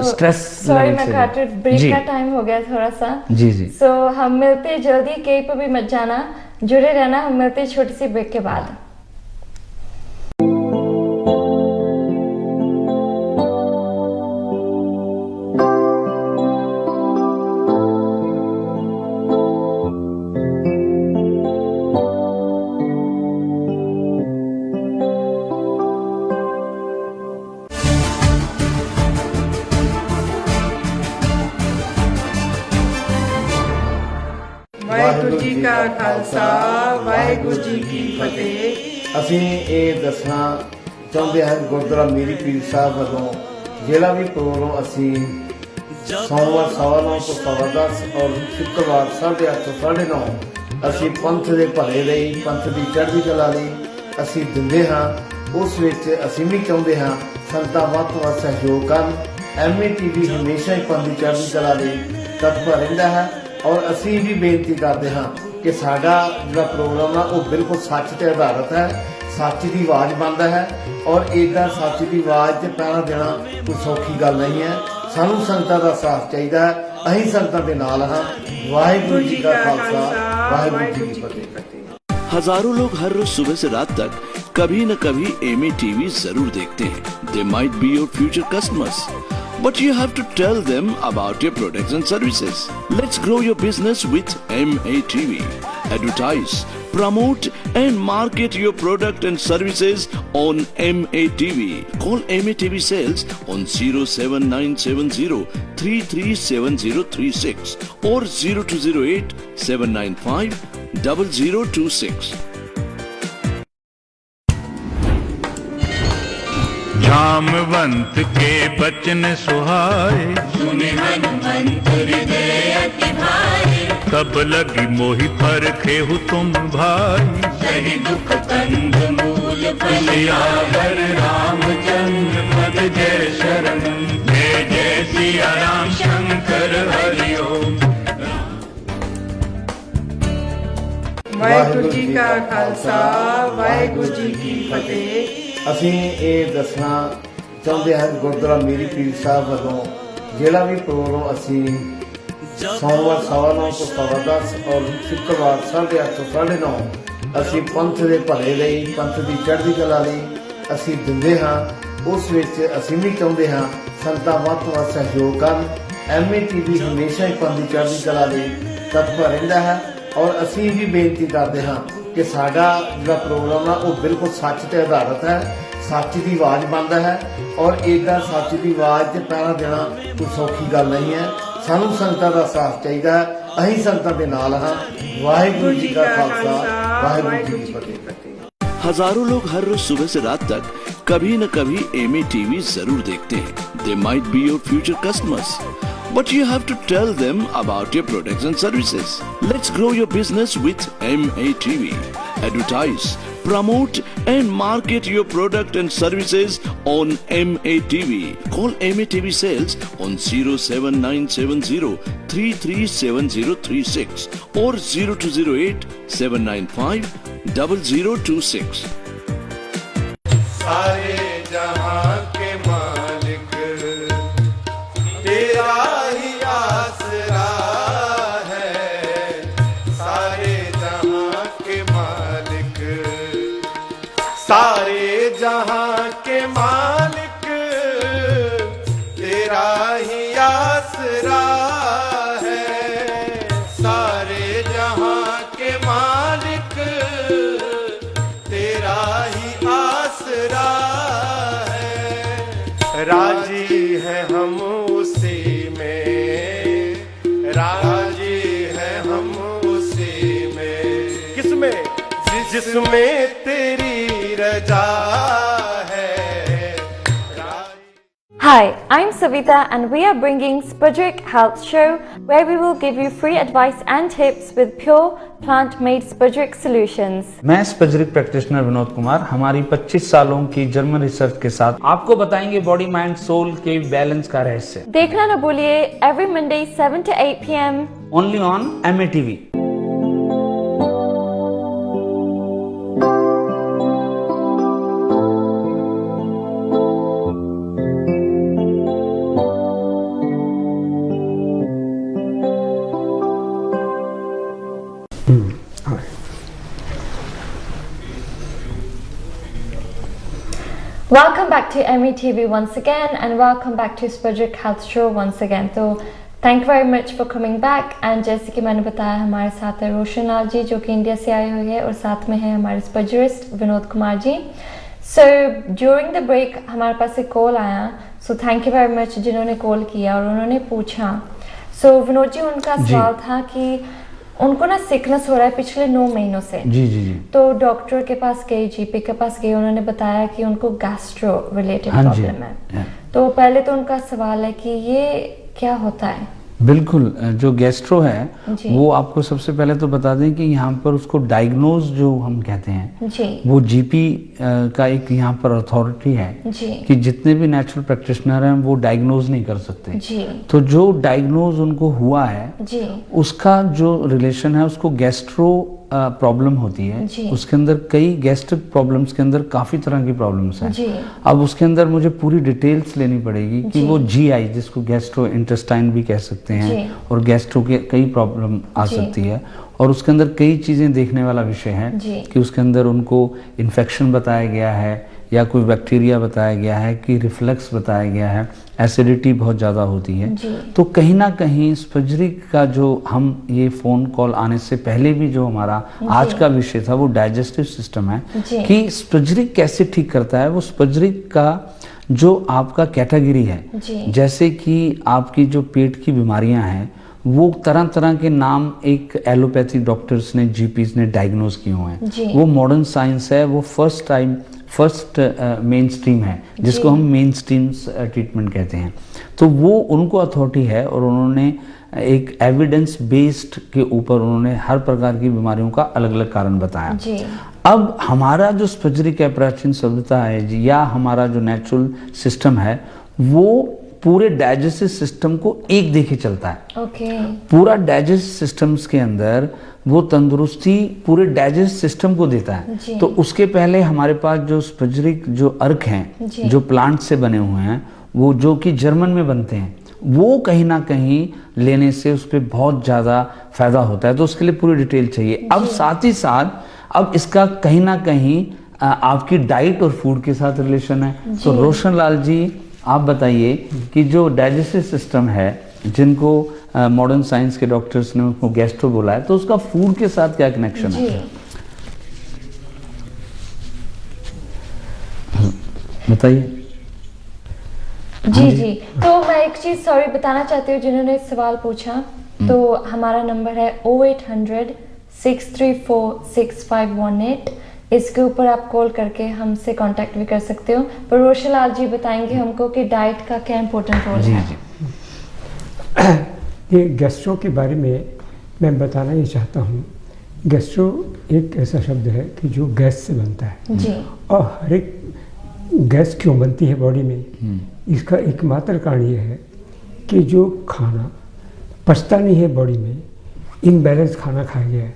स्ट्रेस सॉरी मैं काट रही, ब्रेक का टाइम हो गया थोड़ा सा जी जी। सो हम मिलते जल्दी, कहीं पर भी मत जाना, जुड़े रहना। हम मिलते छोटी सी ब्रेक के बाद। ਵਾਹਿਗੁਰੂ ਜੀ ਕਾ ਖਾਲਸਾ ਵਾਹਿਗੁਰੂ ਜੀ ਕੀ ਫਤਿਹ। ਅਸੀਂ ਇਹ ਦੱਸਣਾ ਚਾਹੁੰਦੇ ਹਾਂ ਗੁਰਦੁਆਰਾ ਮੀਰੀ ਪੀਰ ਸਾਹਿਬ ਵੱਲੋਂ ਜਿਹੜਾ ਵੀ ਪ੍ਰੋਗਰਾਮ ਅਸੀਂ ਸੋਮਵਾਰ 9:15 ਤੋਂ 10:15 ਔਰ ਸ਼ੁੱਕਰਵਾਰ 8:30 ਤੋਂ 9:30 ਅਸੀਂ ਪੰਥ ਦੇ ਭਲੇ ਲਈ, ਪੰਥ ਦੀ ਚੜ੍ਹਦੀ ਕਲਾ ਲਈ ਅਸੀਂ ਦਿੰਦੇ ਹਾਂ। ਉਸ ਵਿੱਚ ਅਸੀਂ ਵੀ ਚਾਹੁੰਦੇ ਹਾਂ ਸੰਗਤਾਂ ਵੱਧ ਤੋਂ ਵੱਧ ਸਹਿਯੋਗ ਕਰਨ। MATV ਹਮੇਸ਼ਾ ਹੀ ਪੰਥ ਦੀ ਚੜ੍ਹਦੀ ਕਲਾ ਲਈ ਤਤਪਰ ਰਹਿੰਦਾ ਹੈ ਔਰ ਅਸੀਂ ਵੀ ਬੇਨਤੀ ਕਰਦੇ ਹਾਂ ਕਿ ਸਾਡਾ ਜਿਹੜਾ ਪ੍ਰੋਗਰਾਮ ਆ ਉਹ ਬਿਲਕੁਲ ਸੱਚ ਤੇ ਆਧਾਰਿਤ ਹੈ, ਸੱਚ ਦੀ ਆਵਾਜ਼ ਬਣਦਾ ਹੈ ਔਰ ਇਦਾਂ ਸੱਚ ਦੀ ਆਵਾਜ਼ 'ਚ ਪਹਿਰਾ ਦੇਣਾ ਕੋਈ ਸੌਖੀ ਗੱਲ ਨਹੀਂ ਹੈ। ਸਾਨੂੰ ਸੰਗਤਾਂ ਦਾ ਸਾਥ ਚਾਹੀਦਾ ਹੈ, ਅਸੀਂ संगतां दे नाल हां। वाहिगुरू जी का खालसा, वाहिगुरू जी की फतेह। हजारों लोग हर रोज सुबह से रात तक कभी न कभी एमए टीवी जरूर देखते हैं। They might be your future customers, but you have to tell them about your products and services. Let's grow your business with MA TV. Advertise, promote and market your product and services on MA TV. Call MA TV Sales on 07970 337036 or 0208 795 0026. Jamwant के बचन सुहाए, सुने हनुमंत हृदय अति भाए। तब लगी मोहि पर खेहु तुम भाई, सही दुख कंद मूल सियावर रामचंद्र पद जय शरण, जय जय सिया राम शंकर हरि ओम। वाहिगुरू जी का खालसा, वाहिगुरू जी की फतेह। ਅਸੀਂ ਇਹ ਦੱਸਣਾ ਚਾਹੁੰਦੇ ਹਾਂ ਕਿ ਗੁਰਦੁਆਰਾ ਮੀਰੀ ਪੀਰ ਸਾਹਿਬ ਵੱਲੋਂ ਜਿਹੜਾ ਵੀ ਪ੍ਰੋਗਰਾਮ ਅਸੀਂ ਸੋਮਵਾਰ 9:15 ਤੋਂ 10:15 ਔਰ ਸ਼ੁੱਕਰਵਾਰ 8:30 ਤੋਂ 9:30 ਅਸੀਂ ਪੰਥ ਦੇ ਭਲੇ ਲਈ, ਪੰਥ ਦੀ ਚੜ੍ਹਦੀ ਕਲਾ ਲਈ ਅਸੀਂ ਦਿੰਦੇ ਹਾਂ। ਉਸ ਵਿੱਚ ਅਸੀਂ ਵੀ ਚਾਹੁੰਦੇ ਹਾਂ ਸੰਗਤਾਂ ਵੱਧ ਤੋਂ ਵੱਧ ਸਹਿਯੋਗ ਕਰਨ। MA TV ਹਮੇਸ਼ਾ ਹੀ ਪੰਥ ਦੀ ਚੜ੍ਹਦੀ ਕਲਾ ਲਈ ਤਤਪਰ ਰਹਿੰਦਾ ਹੈ ਔਰ ਅਸੀਂ ਵੀ ਬੇਨਤੀ ਕਰਦੇ ਹਾਂ ਕਿ ਸਾਡਾ ਜਿਹੜਾ ਪ੍ਰੋਗਰਾਮ ਆ ਉਹ ਬਿਲਕੁਲ ਸੱਚ ਤੇ ਆਧਾਰਿਤ ਹੈ, ਸੱਚ ਦੀ ਆਵਾਜ਼ ਬਣਦਾ ਹੈ ਔਰ ਇਦਾਂ ਸੱਚ ਦੀ ਆਵਾਜ਼ 'ਚ ਪਹਿਰਾ ਦੇਣਾ ਕੋਈ ਸੌਖੀ ਗੱਲ ਨਹੀਂ ਹੈ। ਸਾਨੂੰ ਸੰਗਤਾਂ ਦਾ ਸਾਥ ਚਾਹੀਦਾ ਹੈ, ਅਸੀਂ ਸੰਗਤਾਂ ਦੇ ਨਾਲ ਹਾਂ। ਵਾਹਿਗੁਰੂ ਜੀ का खालसा, वाहिगुरू जी की फतेह। हजारों लोग हर रोज सुबह से रात तक कभी न कभी एमए टीवी जरूर देखते हैं। They might be your future customers, but you have to tell them about your products and services. Let's grow your business with MA TV. Advertise, promote and market your product and services on MA TV. Call MA TV Sales on 07970 337036 or 0208 795 0026. सारे जहां के मालिक तेरा ही आसरा है, सारे जहां के मालिक, सारे जहां के मालिक तेरा ही आसरा है, सारे जहां के मालिक तेरा ही आसरा है। राजी है हम उसी में, राजी है हम उसी में, किसमें? जिसमें तेरी रजा है। Hi, I'm Savita and we are bringing Spudrick Health Show where we will give you free advice and tips with pure plant-made Spudrick solutions. मैं स्पजरिक प्रैक्टिशनर विनोद कुमार हमारी 25 सालों की जर्मन रिसर्च के साथ आपको बताएंगे बॉडी माइंड सोल के बैलेंस का रहस्य। देखना न भूलिए every Monday 7 to 8 p.m. Only on MA TV। Welcome back to ME TV once again and welcome back to Spudrick Health Show once again. तो thank you very much for coming back and जैसे कि मैंने बताया हमारे साथ है रोशन लाल जी जो कि इंडिया से आए हुए हैं और साथ में है हमारे स्पजरिस्ट Vinod Kumar ji. So during the break हमारे पास एक कॉल आया, so thank you very much जिन्होंने कॉल किया और उन्होंने पूछा। So विनोद जी उनका सवाल था कि उनको ना सिकनेस हो रहा है पिछले 9 महीनों से। जी जी जी। तो डॉक्टर के पास गए, जीपी के पास गए, उन्होंने बताया कि उनको गैस्ट्रो रिलेटेड प्रॉब्लम है। तो पहले तो उनका सवाल है कि ये क्या होता है? बिल्कुल, जो गैस्ट्रो है वो आपको सबसे पहले तो बता दें कि यहाँ पर उसको डायग्नोज जो हम कहते हैं वो जीपी का एक यहाँ पर अथॉरिटी है कि जितने भी नेचुरल प्रैक्टिशनर हैं वो डायग्नोज नहीं कर सकते। तो जो डायग्नोज उनको हुआ है उसका जो रिलेशन है उसको गैस्ट्रो प्रॉब्लम होती है। उसके अंदर कई गैस्ट्रिक प्रॉब्लम्स के अंदर काफी तरह की प्रॉब्लम्स हैं। अब उसके अंदर मुझे पूरी डिटेल्स लेनी पड़ेगी कि वो जीआई, जिसको गैस्ट्रो इंटेस्टाइन भी कह सकते हैं, और गैस्ट्रो के कई प्रॉब्लम आ सकती है, और उसके अंदर कई चीजें देखने वाला विषय है कि उसके अंदर उनको इन्फेक्शन बताया गया है या कोई बैक्टीरिया बताया गया है कि रिफ्लक्स बताया गया है, एसिडिटी बहुत ज़्यादा होती है। तो कहीं ना कहीं स्पजरिक का जो हम ये फ़ोन कॉल आने से पहले भी जो हमारा आज का विषय था वो डाइजेस्टिव सिस्टम है कि स्पजरिक कैसे ठीक करता है। वो स्पजरिक का जो आपका कैटेगरी है, जैसे कि आपकी जो पेट की बीमारियां हैं वो तरह तरह के नाम एक एलोपैथी डॉक्टर्स ने, जीपीज ने डायग्नोज किए हुए हैं। वो मॉडर्न साइंस है, वो फर्स्ट मेन स्ट्रीम है जिसको हम मेन स्ट्रीम ट्रीटमेंट कहते हैं। तो वो उनको अथॉरिटी है और उन्होंने एक एविडेंस बेस्ड के ऊपर उन्होंने हर प्रकार की बीमारियों का अलग अलग कारण बताया। अब हमारा जो स्पजरिक है, प्राचीन सभ्यता है जी, या हमारा जो नेचुरल सिस्टम है वो पूरे डाइजेस्टिव सिस्टम को एक देखे चलता है। पूरा डाइजेस्ट सिस्टम्स के अंदर वो तंदुरुस्ती पूरे डाइजेस्ट सिस्टम को देता है। तो उसके पहले हमारे पास जो स्पजरिक जो अर्क हैं जो प्लांट से बने हुए हैं, वो जो कि जर्मन में बनते हैं, वो कहीं ना कहीं लेने से उस पर बहुत ज़्यादा फायदा होता है। तो उसके लिए पूरी डिटेल चाहिए। अब साथ ही साथ अब इसका कहीं ना कहीं आपकी डाइट और फूड के साथ रिलेशन है। तो रोशन लाल जी आप बताइए कि जो डाइजेस्टिव सिस्टम है जिनको मॉडर्न साइंस के डॉक्टर्स ने उसको गैस्ट्रो बोला है, तो उसका फूड के साथ क्या कनेक्शन है? बताइए। जी। तो मैं एक चीज सॉरी बताना चाहती हूँ, जिन्होंने सवाल पूछा, तो हमारा नंबर है 0800 634 6518। इसके ऊपर आप कॉल करके हमसे कांटेक्ट भी कर सकते हो। पर रोशन लाल जी बताएंगे हमको कि डाइट का क्या इम्पोर्टेंट रोल है। ये गैस्ट्रो के बारे में मैं बताना ये चाहता हूँ। गैस्ट्रो एक ऐसा शब्द है कि जो गैस से बनता है। और हर एक गैस क्यों बनती है बॉडी में, इसका एकमात्र कारण ये है कि जो खाना पचता नहीं है बॉडी में, इनबैलेंस खाना खाया गया है,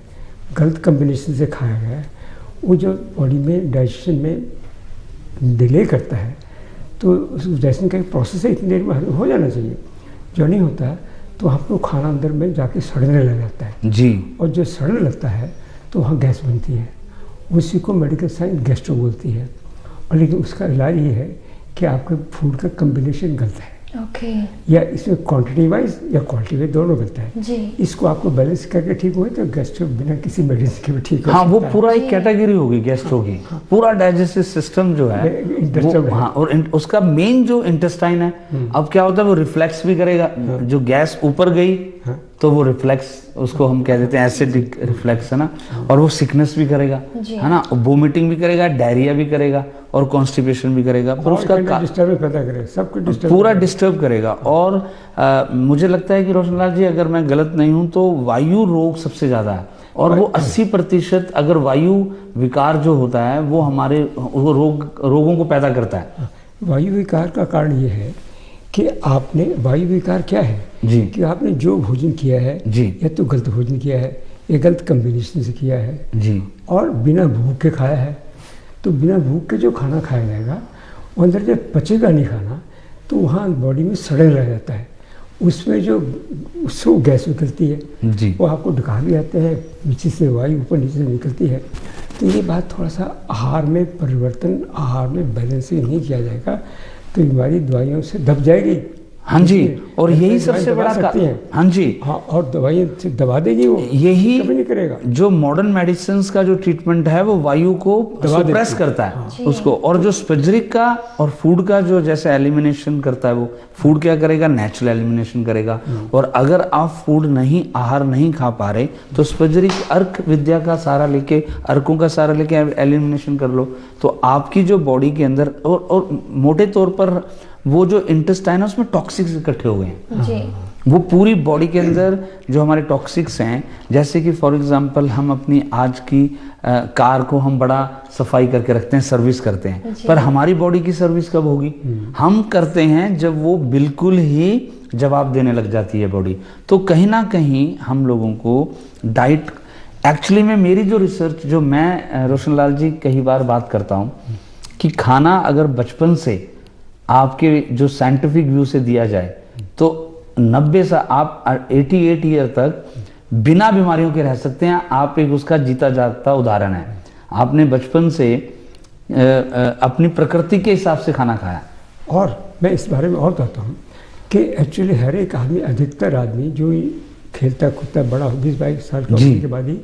गलत कम्बिनेशन से खाया गया है, वो जो बॉडी में डाइजेशन में डिले करता है। तो उस डाइजेशन का एक प्रोसेस है, इतनी देर में हो जाना चाहिए। जो नहीं होता तो आपको खाना अंदर में जाके सड़ने लग जाता है जी। और जो सड़ने लगता है तो वहाँ गैस बनती है। उसी को मेडिकल साइंस गैस्ट्रो बोलती है। और लेकिन उसका इलाज ये है कि आपके फूड का कम्बिनेशन गलत है। या इसमें क्वांटिटी वाइज या क्वालिटी वाइज दोनों गलत है जी। इसको आपको बैलेंस करके ठीक हुए तो गैस्ट्रो बिना किसी मेडिसिन के भी ठीक हो। हाँ, वो पूरा एक कैटेगरी होगी गैस्ट्रो की। पूरा डाइजेस्टिव सिस्टम जो है वो, हाँ, और उसका मेन जो इंटेस्टाइन है, अब क्या होता है वो रिफ्लेक्स भी करेगा। जो गैस ऊपर गई तो वो रिफ्लेक्स, उसको हम कह देते हैं एसिडिक रिफ्लेक्स, है ना। और वो सिकनेस भी करेगा, है ना, वोमिटिंग भी करेगा, डायरिया भी करेगा और कॉन्स्टिपेशन भी करेगा। पर उसका डिस्टर्ब पैदा करेगा, सब कुछ पूरा डिस्टर्ब करेगा। और मुझे लगता है कि रोशन लाल जी, अगर मैं गलत नहीं हूं तो वायु रोग सबसे ज्यादा है। और वो 80% अगर वायु विकार जो होता है वो हमारे रोगों को पैदा करता है। वायु विकार का कारण ये है कि आपने, वायु विकार क्या है जी, कि आपने जो भोजन किया है जी, या तो गलत भोजन किया है या गलत कम्बिनेशन से किया है जी, और बिना भूख के खाया है। तो बिना भूख के जो खाना खाया जाएगा वो अंदर जब पचेगा नहीं खाना तो वहाँ बॉडी में सड़ने लग जाता है। उसमें जो उससे गैस निकलती है जी, वो आपको ढका भी आते हैं, नीचे से वायु ऊपर नीचे से निकलती है। तो ये बात थोड़ा सा आहार में परिवर्तन, आहार में बैलेंसिंग नहीं किया जाएगा तो बीमारी दवाइयों से दब जाएगी। हाँ जी, और यही सबसे बड़ा हाँ जी, हाँ, और दवाइयाँ से दबा देगी वो, यही कभी नहीं करेगा। जो मॉडर्न मेडिसिन का जो ट्रीटमेंट है वो वायु को सप्रेस करता है उसको। और जो स्पजरिक का और फूड का जो जैसे एलिमिनेशन करता है, वो फूड क्या करेगा, नेचुरल एलिमिनेशन करेगा। और अगर आप फूड नहीं, आहार नहीं खा पा रहे तो स्पजरिक अर्क विद्या का सहारा लेके, अर्कों का सहारा लेके एलिमिनेशन कर लो, तो आपकी जो बॉडी के अंदर और मोटे तौर पर वो जो इंटेस्टाइन है उसमें टॉक्सिक्स इकट्ठे हो गए हैं। वो पूरी बॉडी के अंदर जो हमारे टॉक्सिक्स हैं, जैसे कि फॉर एग्जांपल हम अपनी आज की कार को हम बड़ा सफाई करके रखते हैं, सर्विस करते हैं, पर हमारी बॉडी की सर्विस कब होगी? हम करते हैं जब वो बिल्कुल ही जवाब देने लग जाती है बॉडी। तो कहीं ना कहीं हम लोगों को डाइट, एक्चुअली में मेरी जो रिसर्च, जो मैं रोशनलाल जी कई बार बात करता हूँ कि खाना अगर बचपन से आपके जो साइंटिफिक व्यू से दिया जाए तो 90 से आप 88 ईयर तक बिना बीमारियों के रह सकते हैं। आप एक उसका जीता जागता उदाहरण है। आपने बचपन से अपनी प्रकृति के हिसाब से खाना खाया। और मैं इस बारे में और कहता हूँ कि एक्चुअली हर एक आदमी, अधिकतर आदमी जो खेलता कूदता बड़ा 20-22 साल का होने के बाद ही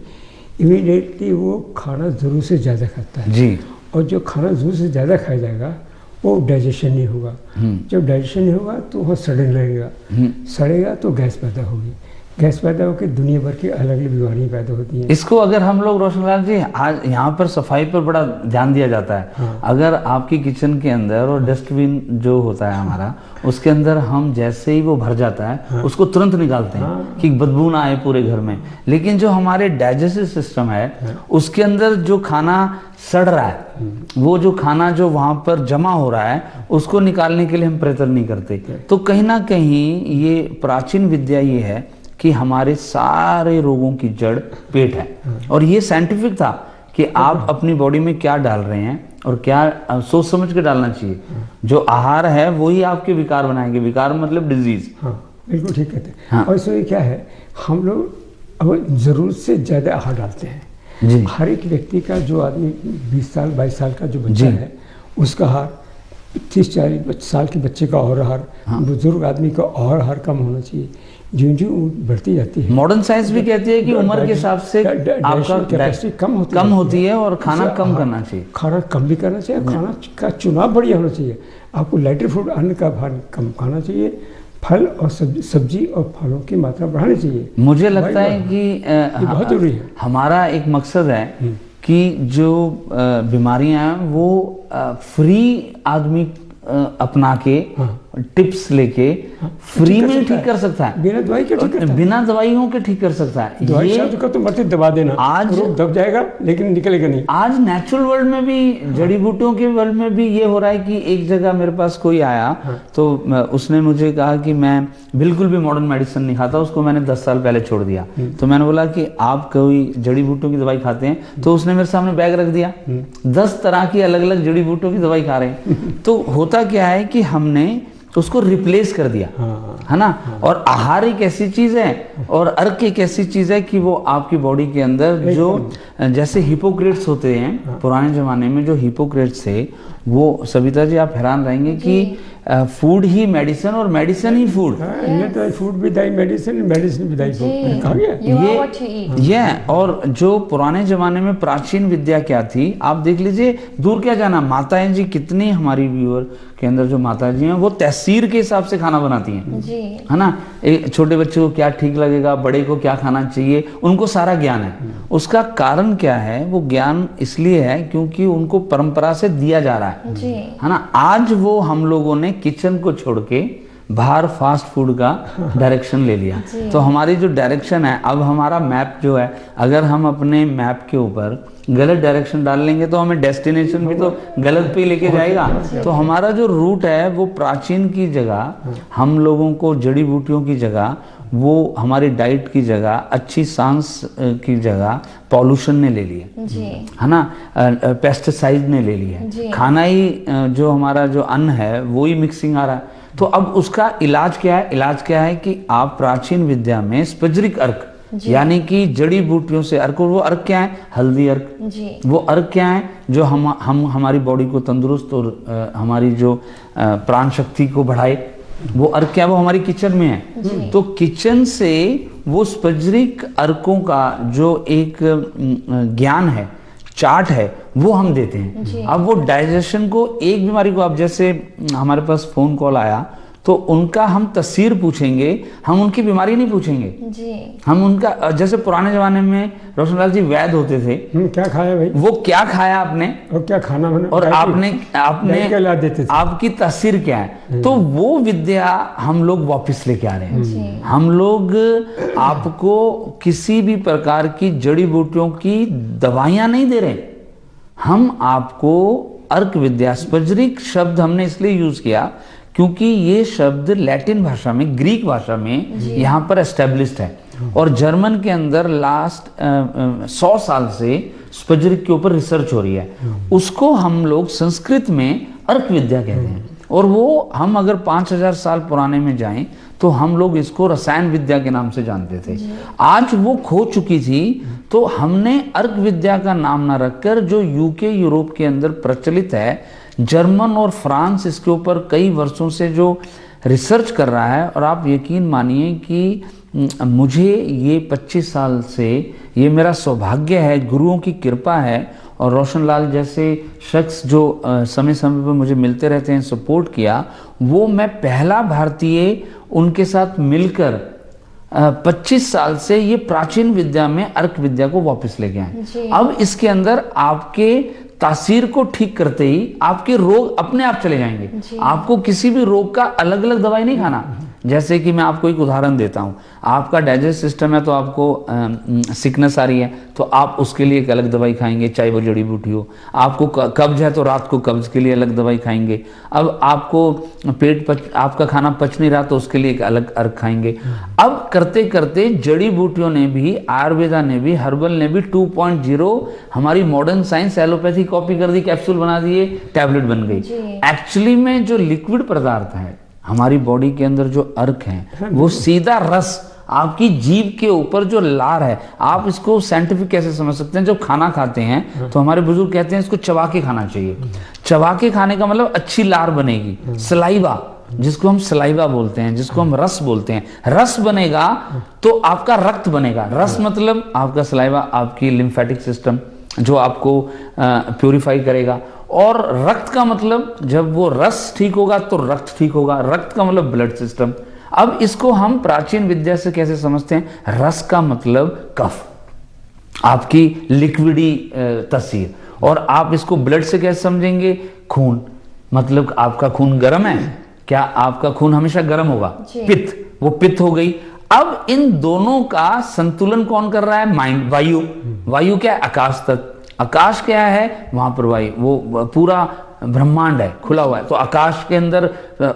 इमीडिएटली वो खाना ज़रूर से ज़्यादा खाता है जी। और जो खाना ज़रूर से ज़्यादा खाया जाएगा वो डाइजेशन नहीं होगा। जब डाइजेशन नहीं होगा तो वह सड़ने लगेगा, सड़ेगा तो गैस पैदा होगी, गैस पैदा होकर दुनिया भर की अलग अलग बीमारियाँ पैदा होती हैं। इसको अगर हम लोग, रोशनलाल जी, आज यहाँ पर सफाई पर बड़ा ध्यान दिया जाता है। हाँ। अगर आपकी किचन के अंदर और डस्टबिन जो होता है हमारा, उसके अंदर हम जैसे ही वो भर जाता है, हाँ। उसको तुरंत निकालते हैं, हाँ। कि बदबू ना आए पूरे घर में। लेकिन जो हमारे डाइजेस्टिव सिस्टम है, उसके अंदर जो खाना सड़ रहा है, वो जो खाना जो वहां पर जमा हो रहा है, उसको निकालने के लिए हम प्रयत्न नहीं करते। तो कहीं ना कहीं ये प्राचीन विद्या ये है कि हमारे सारे रोगों की जड़ पेट है। और ये साइंटिफिक था कि आप अपनी बॉडी में क्या डाल रहे हैं और क्या सोच समझ के डालना चाहिए। जो आहार है वही आपके विकार बनाएंगे। विकार मतलब डिजीज। हाँ, बिल्कुल ठीक कहते हैं। हाँ। और इसमें क्या है, हम लोग अब ज़रूरत से ज़्यादा आहार डालते हैं जी। हर एक व्यक्ति का, जो आदमी 20 साल 22 साल का जो बच्चा जी। है, उसका आहार 30-40 साल के बच्चे का और आहार, बुजुर्ग आदमी का और आहार कम होना चाहिए। जो जो बढ़ती जाती है, मॉडर्न साइंस भी कहती है कि उम्र के हिसाब से आपका कैपेसिटी कम होती है और खाना कम करना चाहिए। खाना कम भी करना चाहिए, खाना का चुनाव बढ़िया होना चाहिए। आपको लाइटर फूड, अन्न का भार कम खाना चाहिए, फल और सब्जी और फलों की मात्रा बढ़ानी चाहिए। मुझे लगता है कि बहुत जरूरी है। हमारा एक मकसद है कि जो बीमारियां हैं वो फ्री आदमी अपना के, टिप्स लेके फ्री में ठीक कर सकता है, बिना दवाई के ठीक करता है, बिना दवाइयों के ठीक कर सकता है। दवाई ये शब्द का तो मत दबा देना, आज दब जाएगा लेकिन निकलेगा नहीं। आज नेचुरल वर्ल्ड में भी, जड़ी बूटियों के वर्ल्ड में भी ये हो रहा है कि एक जगह मेरे पास कोई आया तो उसने मुझे कहा कि मैं बिल्कुल भी मॉडर्न मेडिसिन नहीं खाता, उसको मैंने 10 साल पहले छोड़ दिया। तो मैंने बोला कि आप कोई जड़ी बूटियों की दवाई खाते हैं? तो उसने मेरे सामने बैग रख दिया, 10 तरह की अलग अलग जड़ी बूटियों की दवाई खा रहे हैं। तो होता क्या है कि हमने उसको रिप्लेस कर दिया, है ना। और आहार एक ऐसी चीज है और अर्क एक ऐसी चीज है कि वो आपकी बॉडी के अंदर जो, जैसे हिपोक्रेट्स होते हैं पुराने जमाने में, जो हिपोक्रेट्स थे, वो सविता जी आप हैरान रहेंगे कि फूड ही मेडिसिन और मेडिसिन ही फूड। फूड भी दाई मेडिसिन, मेडिसिन भी दाई फूड, कहा गया ये और जो पुराने जमाने में प्राचीन विद्या क्या थी, आप देख लीजिए, दूर क्या जाना, माताएं जी कितनी, हमारी व्यूअर के अंदर जो माता जी हैं वो तहसीर के हिसाब से खाना बनाती हैं जी। है ना। एक छोटे बच्चे को क्या ठीक लगेगा, बड़े को क्या खाना चाहिए, उनको सारा ज्ञान है। उसका कारण क्या है? वो ज्ञान इसलिए है क्योंकि उनको परंपरा से दिया जा रहा है ना। आज वो हम लोगों ने किचन को छोड़ के बाहर फास्ट फूड का डायरेक्शन ले लिया। तो हमारी जो डायरेक्शन है, अब हमारा मैप जो है, अगर हम अपने मैप के ऊपर गलत डायरेक्शन डाल लेंगे तो हमें डेस्टिनेशन भी तो गलत पे लेके जाएगा। तो हमारा जो रूट है वो प्राचीन की जगह, हम लोगों को जड़ी बूटियों की जगह, वो हमारी डाइट की जगह, अच्छी सांस की जगह पॉल्यूशन ने ले लिया, है ना, पेस्टिसाइड ने ले लिया। खाना ही जो हमारा जो अन्न है वो ही मिक्सिंग आ रहा है। तो अब उसका इलाज क्या है? इलाज क्या है कि आप प्राचीन विद्या में स्पज्रिक अर्क, यानी कि जड़ी बूटियों से अर्क, वो अर्क क्या है? हल्दी अर्क। वो अर्क क्या है? जो हम हमारी बॉडी को तंदुरुस्त और हमारी जो प्राण शक्ति को बढ़ाए, वो अर्क क्या है? वो हमारी किचन में है। तो किचन से वो स्पज्रिक अर्कों का जो एक ज्ञान है, चार्ट है, वो हम देते हैं। अब वो डाइजेशन को, एक बीमारी को, अब जैसे हमारे पास फोन कॉल आया तो उनका हम तस्वीर पूछेंगे, हम उनकी बीमारी नहीं पूछेंगे जी। हम उनका, जैसे पुराने जमाने में रोशनलाल जी वैद्य होते थे, क्या खाया भाई, वो क्या खाया आपने और क्या खाना बना, और आपने क्या ला देते थे, आपकी तस्वीर क्या है। तो वो विद्या हम लोग वापस लेके आ रहे हैं। हम लोग आपको किसी भी प्रकार की जड़ी बूटियों की दवाइयां नहीं दे रहे, हम आपको अर्क विद्या, स्पज्रिक शब्द हमने इसलिए यूज किया क्योंकि ये शब्द लैटिन भाषा में, ग्रीक भाषा में यहाँ पर एस्टेब्लिश्ड है, और जर्मन के अंदर लास्ट 100 साल से स्पज्रिक के ऊपर रिसर्च हो रही है। उसको हम लोग संस्कृत में अर्क विद्या कहते हैं, और वो हम अगर 5000 साल पुराने में जाएं तो हम लोग इसको रसायन विद्या के नाम से जानते थे। आज वो खो चुकी थी, तो हमने अर्क विद्या का नाम ना रखकर, जो यूके यूरोप के अंदर प्रचलित है, जर्मन और फ्रांस इसके ऊपर कई वर्षों से जो रिसर्च कर रहा है, और आप यकीन मानिए कि मुझे ये 25 साल से ये मेरा सौभाग्य है, गुरुओं की कृपा है, और रोशनलाल जैसे शख्स जो समय समय पर मुझे मिलते रहते हैं, सपोर्ट किया, वो मैं पहला भारतीय उनके साथ मिलकर 25 साल से ये प्राचीन विद्या में अर्क विद्या को वापस लेके आए। अब इसके अंदर आपके तासीर को ठीक करते ही आपके रोग अपने आप चले जाएंगे। आपको किसी भी रोग का अलग अलग दवाई नहीं खाना। जैसे कि मैं आपको एक उदाहरण देता हूँ, आपका डाइजेस्ट सिस्टम है तो आपको सिकनेस आ रही है तो आप उसके लिए एक अलग दवाई खाएंगे, चाहे वो जड़ी बूटी हो। आपको कब्ज है तो रात को कब्ज के लिए अलग दवाई खाएंगे। अब आपको आपका खाना पच नहीं रहा तो उसके लिए एक अलग अर्क खाएंगे। अब करते करते जड़ी बूटियों ने भी, आयुर्वेदा ने भी, हर्बल ने भी 2.0 हमारी मॉडर्न साइंस एलोपैथी कॉपी कर दी, कैप्सूल बना दिए, टैबलेट बन गई। एक्चुअली में जो लिक्विड पदार्थ है हमारी बॉडी के अंदर, जो अर्क है, वो सीधा रस आपकी जीभ के ऊपर जो लार है, आप इसको साइंटिफिक कैसे समझ सकते हैं, जब खाना खाते हैं तो हमारे बुजुर्ग कहते हैं इसको चबा के खाना चाहिए। चबा के खाने का मतलब अच्छी लार बनेगी, सलाइवा, जिसको हम सलाइवा बोलते हैं, जिसको हम रस बोलते हैं। रस बनेगा तो आपका रक्त बनेगा। रस मतलब आपका सलाइवा, आपकी लिम्फेटिक सिस्टम जो आपको प्यूरिफाई करेगा। और रक्त का मतलब, जब वो रस ठीक होगा तो रक्त ठीक होगा। रक्त का मतलब ब्लड सिस्टम। अब इसको हम प्राचीन विद्या से कैसे समझते हैं? रस का मतलब कफ, आपकी लिक्विडी तस्वीर। और आप इसको ब्लड से कैसे समझेंगे? खून, मतलब आपका खून गर्म है, क्या आपका खून हमेशा गर्म होगा? पित्त, वो पित्त हो गई। अब इन दोनों का संतुलन कौन कर रहा है? माइंड, वायु। वायु क्या है? आकाश तत्व। आकाश क्या है? वहां पर वायु, वो पूरा ब्रह्मांड है, खुला हुआ है। तो आकाश के अंदर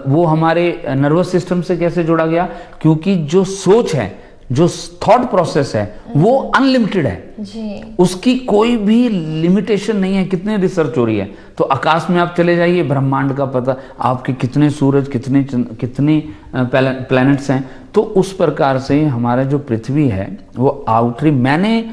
वो हमारे नर्वस सिस्टम से कैसे जोड़ा गया? क्योंकि जो सोच है, जो थॉट प्रोसेस है, वो अनलिमिटेड है जी। उसकी कोई भी लिमिटेशन नहीं है। कितने रिसर्च हो रही है, तो आकाश में आप चले जाइए, ब्रह्मांड का पता, आपके कितने सूरज, कितने प्लैनेट्स हैं। तो उस प्रकार से हमारा जो पृथ्वी है वो आउटरी, मैंने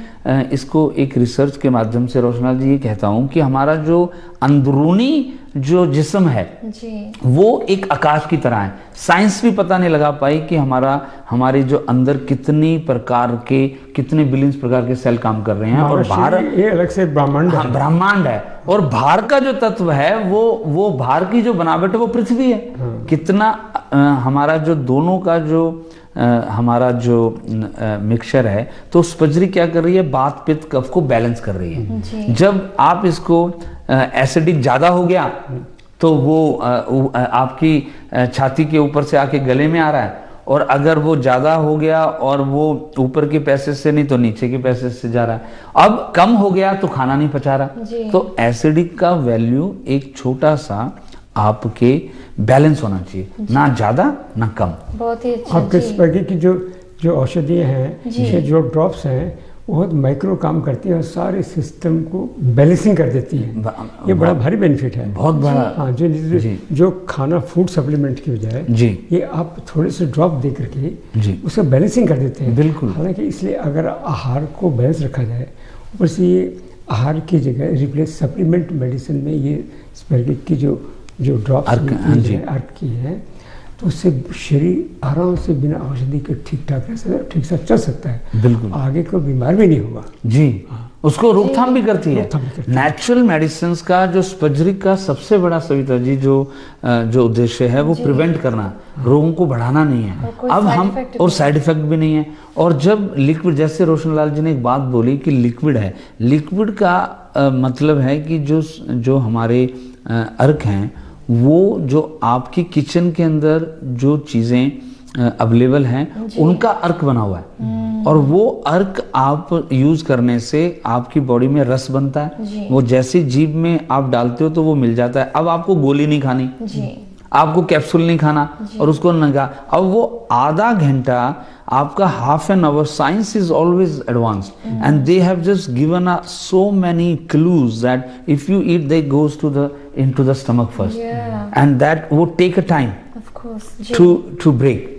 इसको एक रिसर्च के माध्यम से रोशनलाल जी ये कहता हूं कि हमारा जो अंदरूनी जो जिस्म है जी, वो एक आकाश की तरह है। साइंस भी पता नहीं लगा पाई कि हमारे जो अंदर कितनी प्रकार के, कितने बिलियंस प्रकार के सेल काम कर रहे हैं। और बाहर ये अलग से ब्रह्मांड है। ब्रह्मांड है। और बाहर का जो तत्व है वो बाहर की जो बनावट है वो पृथ्वी है। कितना हमारा जो दोनों का जो हमारा जो मिक्सचर है, तो स्पज्री क्या कर रही है? बात पित्त कफ को बैलेंस कर रही है। जब आप इसको एसिडिक ज्यादा हो गया तो वो आपकी छाती के ऊपर से आके गले में आ रहा है, और अगर वो ज्यादा हो गया और वो ऊपर के पैसेज से नहीं तो नीचे के पैसेज से जा रहा है। अब कम हो गया तो खाना नहीं पचा रहा। तो एसिडिक का वैल्यू एक छोटा सा आपके बैलेंस होना चाहिए, ना ज्यादा ना कम। बहुत ही अच्छा। आपके स्पर्गी की जो औषधियाँ हैं, जो ड्रॉप्स हैं, बहुत माइक्रो काम करती हैं और सारे सिस्टम को बैलेंसिंग कर देती हैं। ये बड़ा भारी बेनिफिट है, बहुत बड़ा। हाँ, जो खाना फूड सप्लीमेंट की बजाय ये आप थोड़े से ड्रॉप दे करके उसका बैलेंसिंग कर देते हैं। बिल्कुल। हालांकि इसलिए अगर आहार को बैलेंस रखा जाए, ऊपर से ये आहार की जगह रिप्लेस सप्लीमेंट मेडिसिन में ये स्पर्गिक की जो ड्रॉप्स अर्क की है, तो उससे शरीर आराम से बिना औषधि के ठीक ठाक रह सकता है, ठीक से चल सकता है, बिल्कुल आगे को बीमार भी नहीं होगा जी। उसको रोकथाम भी करती है। नेचुरल मेडिसिन का जो स्पजरिक का सबसे बड़ा सविता जी जो उद्देश्य है वो प्रिवेंट करना, रोगों को बढ़ाना नहीं है। अब हम और साइड इफेक्ट भी नहीं है। और जब लिक्विड, जैसे रोशनलाल जी ने एक बात बोली कि लिक्विड है, लिक्विड का मतलब है कि जो हमारे अर्क हैं वो जो आपकी किचन के अंदर जो चीजें अवेलेबल हैं उनका अर्क बना हुआ है, और वो अर्क आप यूज करने से आपकी बॉडी में रस बनता है, वो जैसी जीभ में आप डालते हो तो वो मिल जाता है। अब आपको गोली नहीं खानी, आपको कैप्सूल नहीं खाना और उसको नगा, अब वो आधा घंटा आपका half an hour, science is always advanced and they have just given a so many clues that if you eat they goes to the into the stomach first and that वो take a time to break.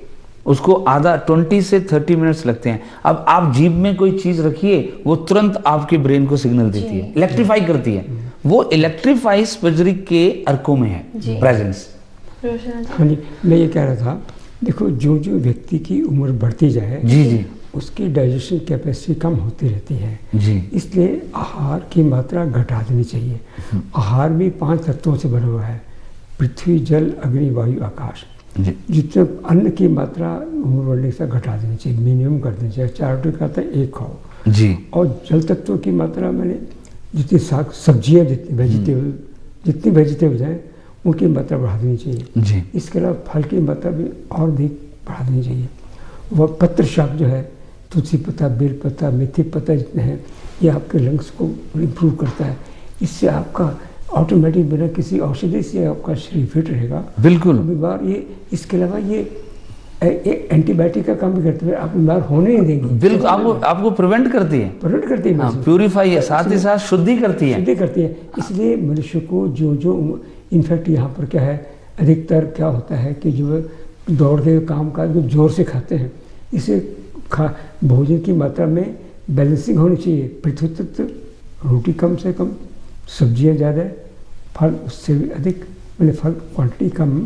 उसको आधा 20 से 30 minutes लगते हैं। अब आप जीभ में कोई चीज रखिए, वो तुरंत आपके ब्रेन को सिग्नल देती है, इलेक्ट्रीफाई करती है। वो इलेक्ट्रीफाई स्पजरिक के अर्कों में है प्रेजेंस। हाँ जी, मैं ये कह रहा था, देखो जो व्यक्ति की उम्र बढ़ती जाए जी उसकी डाइजेशन कैपेसिटी कम होती रहती है जी, इसलिए आहार की मात्रा घटा देनी चाहिए। आहार भी 5 तत्वों से बना हुआ है, पृथ्वी, जल, अग्नि, वायु, आकाश। जितने अन्न की मात्रा उम्र बढ़ने से घटा देनी चाहिए, मिनिमम कर देनी चाहिए। 4 रोटी खाता है 1 खाओ जी। और जल तत्वों की मात्रा मैंने जितनी साग सब्जियाँ, जितनी वेजिटेबल्स हैं उनकी मात्रा बढ़ा देनी चाहिए जी। इसके अलावा फल की मात्रा भी और अधिक बढ़ा देनी चाहिए। वह पत्र शाक जो है, तुलसी पत्ता, बेल पत्ता, मेथी पत्ता जितने हैं, ये आपके लंग्स को इम्प्रूव करता है। इससे आपका ऑटोमेटिक बिना किसी औषधि से आपका शरीर फिट रहेगा, बिल्कुल बीमार। ये इसके अलावा ये एंटीबायोटिक का काम भी करते हैं, आप बीमार होने नहीं देंगे। बिल्कुल, आपको प्रिवेंट करती है, प्यूरिफाई है, साथ ही साथ शुद्धि करती है। इसलिए मनुष्य को जो इनफैक्ट यहाँ पर क्या है, अधिकतर क्या होता है कि जो दौड़ के काम काज जो जोर से खाते हैं, इसे भोजन की मात्रा में बैलेंसिंग होनी चाहिए। पृथ्वी तत्व, रोटी कम से कम, सब्जियां ज़्यादा, फल उससे भी अधिक, मैंने फल क्वांटिटी कम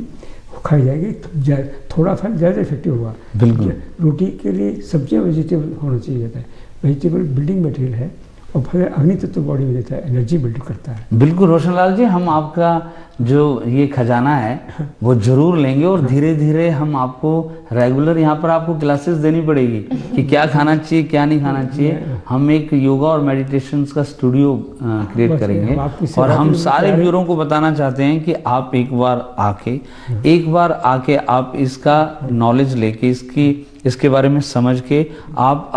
खाई जाएगी, थोड़ा फल ज़्यादा इफेक्टिव होगा। बिल्कुल, रोटी के लिए सब्जियां वेजिटेबल होना चाहिए जाता है। वेजिटेबल बिल्डिंग मटेरियल है और फल अग्नि तत्व बॉडी में देता है, एनर्जी बिल्ड करता है। बिल्कुल रोशनलाल जी, हम आपका जो ये खजाना है वो जरूर लेंगे और धीरे धीरे हम आपको रेगुलर यहाँ पर आपको क्लासेस देनी पड़ेगी कि क्या खाना चाहिए क्या नहीं खाना चाहिए। हम एक योगा और मेडिटेशन का स्टूडियो क्रिएट करेंगे और हम सारे व्यूअरों को बताना चाहते हैं कि आप एक बार आके आप इसका नॉलेज लेके इसके बारे में समझ के आप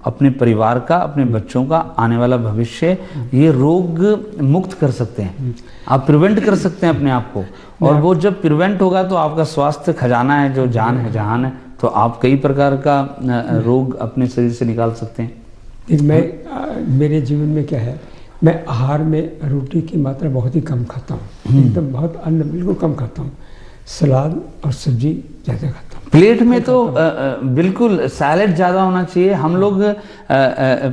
अपने परिवार का, अपने बच्चों का आने वाला भविष्य ये रोग मुक्त कर सकते हैं। आप प्रिवेंट कर सकते हैं अपने आप को, और वो जब प्रिवेंट होगा तो आपका स्वास्थ्य खजाना है, जो जान है जहान है, तो आप कई प्रकार का रोग अपने शरीर से निकाल सकते हैं। मेरे जीवन में क्या है, मैं आहार में रोटी की मात्रा बहुत ही कम खाता हूँ, एकदम बहुत अन्न बिल्कुल कम खाता हूँ, सलाद और सब्जी ज़्यादा खाता हूँ। प्लेट में तो बिल्कुल सैलेड ज़्यादा होना चाहिए। हम लोग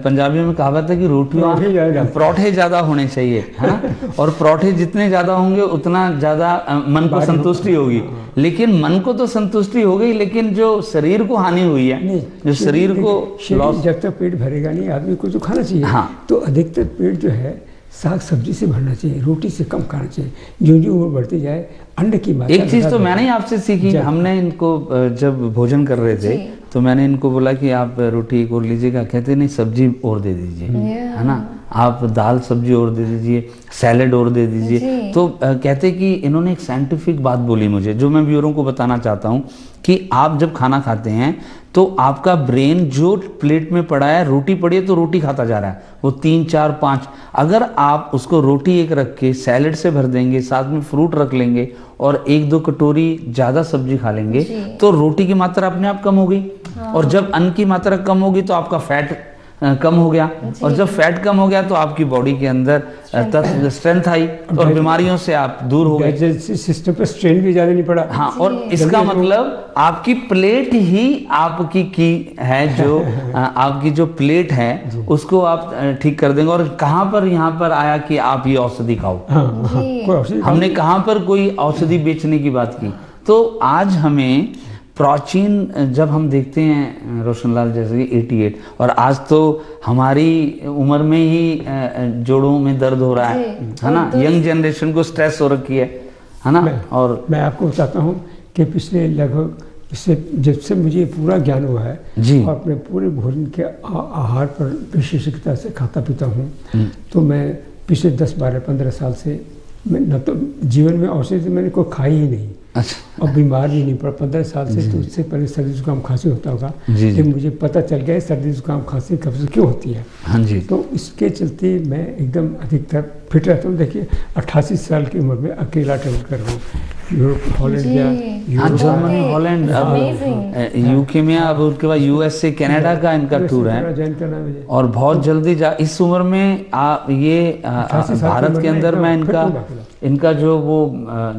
पंजाबी में कहावत है कि रोटियों परोठे ज़्यादा होने चाहिए, है ना, और परोठे जितने ज़्यादा होंगे उतना ज़्यादा मन को संतुष्टि होगी। लेकिन मन को तो संतुष्टि हो गई, लेकिन जो शरीर को हानि हुई है, जो शरीर को लॉस, जब तक पेट भरेगा नहीं आदमी को जो खाना चाहिए। हाँ, तो अधिकतर पेट जो है साग सब्जी से भरना चाहिए, रोटी से कम खाना चाहिए। जो उम्र बढ़ती जाए अंडे की मात्रा। एक चीज तो मैंने आपसे सीखी, हमने इनको जब भोजन कर रहे थे तो मैंने इनको बोला कि आप रोटी एक और लीजिएगा, कहते नहीं सब्जी और दे दीजिए, है ना, आप दाल सब्जी और दे दीजिए, सैलेड और दे दीजिए। तो कहते कि इन्होंने एक साइंटिफिक बात बोली मुझे, जो मैं व्यूअरों को बताना चाहता हूँ कि आप जब खाना खाते हैं तो आपका ब्रेन जो प्लेट में पड़ा है, रोटी पड़ी है तो रोटी खाता जा रहा है, वो 3, 4, 5, अगर आप उसको रोटी एक रख के सैलेड से भर देंगे, साथ में फ्रूट रख लेंगे और 1-2 कटोरी ज़्यादा सब्जी खा लेंगे, तो रोटी की मात्रा अपने आप कम हो गई। और जब अन्न की मात्रा कम होगी तो आपका फैट कम हो गया, और जब फैट कम हो गया तो आपकी बॉडी के अंदर स्ट्रेंथ आई और बीमारियों से आप दूर हो गए, सिस्टम पर स्ट्रेन भी ज्यादा नहीं पड़ा। हाँ, और इसका मतलब आपकी प्लेट ही आपकी की है, जो आपकी जो प्लेट है उसको आप ठीक कर देंगे। और कहाँ पर यहाँ पर आया कि आप ये औषधि खाओ, हमने कहाँ पर कोई औषधि बेचने की बात की, तो आज हमें प्राचीन जब हम देखते हैं रोशनलाल जैसे कि 88 और आज तो हमारी उम्र में ही जोड़ों में दर्द हो रहा है ना, यंग जनरेशन को स्ट्रेस हो रखी है ना। और मैं आपको बताता हूँ कि पिछले लगभग जब से मुझे पूरा ज्ञान हुआ है जी, और अपने पूरे भोजन के आहार पर विशेषज्ञता से खाता पीता हूँ, तो मैं पिछले 10, 12, 15 साल से मैं न तो जीवन में औषधि मैंने कोई खाई ही नहीं। अच्छा। और बीमार भी नहीं पड़ा 15 साल से। तो उससे पहले सर्दी जुकाम खांसी होता होगा, लेकिन मुझे पता चल गया सर्दी जुकाम खांसी कब से क्यों होती है। हाँ जी। तो इसके चलते मैं एकदम अधिकतर फिट रहता हूँ। देखिए 88 साल की उम्र में अकेला ट्रेवल कर रहा हूँ, यूरोप, हॉलैंड गया, जर्मनी, हॉलैंड, अब यूके में, अब उसके बाद यूएसए, कनाडा का इनका टूर है। और बहुत जल्दी इस उम्र में ये भारत के अंदर मैं इनका जो वो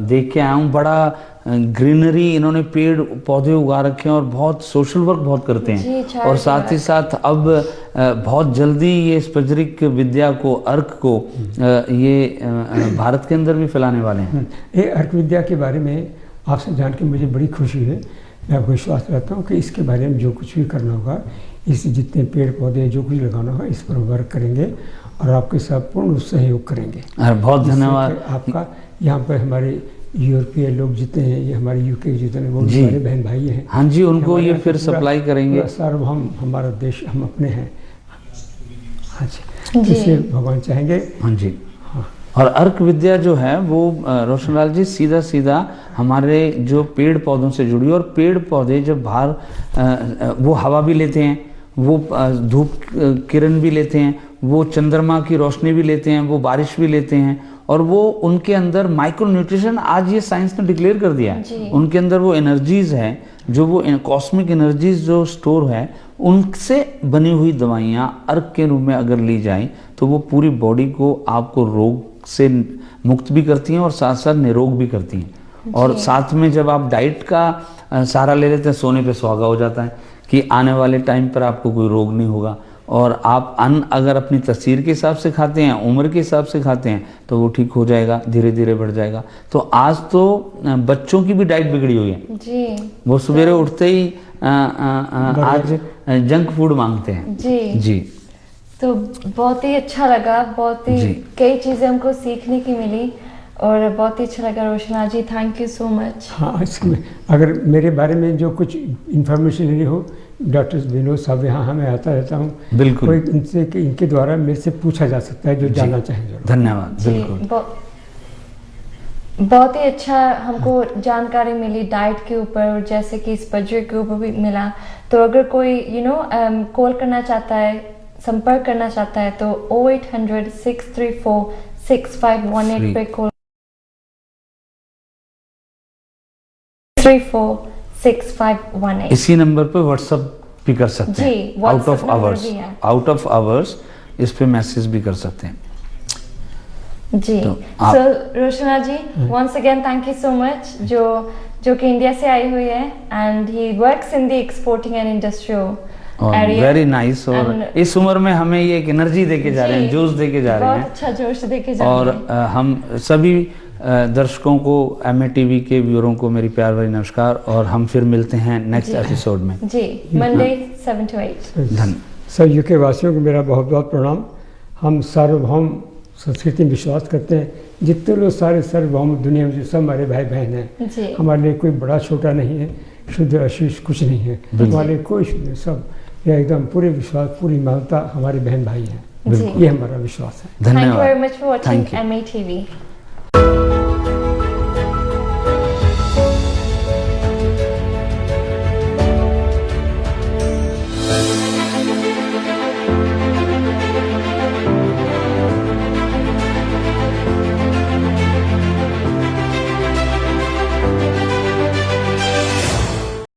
देख के आया हूँ, बड़ा ग्रीनरी, इन्होंने पेड़ पौधे उगा रखे हैं और बहुत सोशल वर्क बहुत करते हैं। और साथ ही साथ अब बहुत जल्दी ये स्पजरिक विद्या को, अर्क को ये भारत के अंदर भी फैलाने वाले हैं। ये अर्क विद्या के बारे में आपसे जान के मुझे बड़ी खुशी है। मैं आपको विश्वास रखता हूँ कि इसके बारे में जो कुछ भी करना होगा, इस जितने पेड़ पौधे जो कुछ लगाना होगा, इस पर वर्क करेंगे और आपके साथ पूर्ण सहयोग करेंगे। बहुत धन्यवाद आपका। यहाँ पर हमारे यूरोपीय लोग जितने हैं, ये हमारे यूके जितने वो हमारे बहन भाई हैं। हाँ जी, उनको ये फिर सप्लाई करेंगे। सार्वभौम हमारा देश, हम अपने हैं। हाँ जी, जिसे भगवान चाहेंगे। हाँ जी। और अर्क विद्या जो है वो रोशनलाल जी सीधा हमारे जो पेड़ पौधों से जुड़ी, और पेड़ पौधे जब बाहर वो हवा भी लेते हैं, वो धूप किरण भी लेते हैं, वो चंद्रमा की रोशनी भी लेते हैं, वो बारिश भी लेते हैं, और वो उनके अंदर माइक्रो न्यूट्रिशन, आज ये साइंस ने डिक्लेयर कर दिया है, उनके अंदर वो एनर्जीज है, जो वो कॉस्मिक एनर्जीज जो स्टोर है, उनसे बनी हुई दवाइयाँ अर्क के रूप में अगर ली जाए तो वो पूरी बॉडी को, आपको रोग से मुक्त भी करती हैं और साथ साथ निरोग भी करती हैं। और साथ में जब आप डाइट का सहारा ले लेते हैं, सोने पे सुहागा हो जाता है कि आने वाले टाइम पर आपको कोई रोग नहीं होगा। और आप अन्न अगर अपनी तस्वीर के हिसाब से खाते हैं, उम्र के हिसाब से खाते हैं, तो वो ठीक हो जाएगा, धीरे धीरे बढ़ जाएगा। तो आज तो बच्चों की भी डाइट बिगड़ी हुई है जी। वो सवेरे उठते ही आज जंक फूड मांगते हैं जी। तो बहुत ही अच्छा लगा, बहुत ही कई चीज़ें हमको सीखने की मिली और बहुत ही अच्छा लगा। रोशना जी, थैंक यू सो मच। हाँ, अगर मेरे बारे में जो कुछ इन्फॉर्मेशन लेनी हो, डॉक्टर विनोद साहब यहाँ हमें आता रहता हूँ, बिल्कुल कोई इनसे इनके द्वारा मेरे से पूछा जा सकता है जो जानना चाहेंगे। धन्यवाद। बिल्कुल बहुत ही अच्छा हमको जानकारी मिली डाइट के ऊपर, और जैसे कि स्पजर के ऊपर भी मिला। तो अगर कोई कॉल करना चाहता है, संपर्क करना चाहता है, तो 0800 634 6518 पे कॉल 6346518। इसी नंबर पे व्हाट्सएप भी कर सकते हैं, आउट ऑफ आवर्स इस पे मैसेज भी कर सकते हैं जी। So Roshana ji, once again thank you so much, जो कि इंडिया से आई हुई है, and he works in the exporting and industrial area. Very nice. और इस उम्र में हमें ये एक एनर्जी देके जा रहे हैं, जोश देके जा रहे हैं, बहुत अच्छा जोश देके जा रहे हैं। और हम सभी दर्शकों को, MA TV के व्यूअरों को मेरी प्यार भरी नमस्कार, और हम फिर मिलते हैं नेक्स्ट एपिसोड में जी, मंडे 7 to 8। धन्यवाद। सब यूके वासियों को मेरा बहुत बहुत प्रणाम। हम सार्वभौम संस्कृति में विश्वास करते हैं। जितने लोग सारे सार्वभौम दुनिया में जो सब हमारे भाई बहन हैं, हमारे लिए कोई बड़ा छोटा नहीं है, शुद्ध अशीष कुछ नहीं है, हमारे लिए कोई शुद्ध नहीं, सब यह एकदम पूरे विश्वास, पूरी मानवता हमारे बहन भाई हैं। ये हमारा विश्वास है। धन्यवाद। Thank you very much for watching MA TV।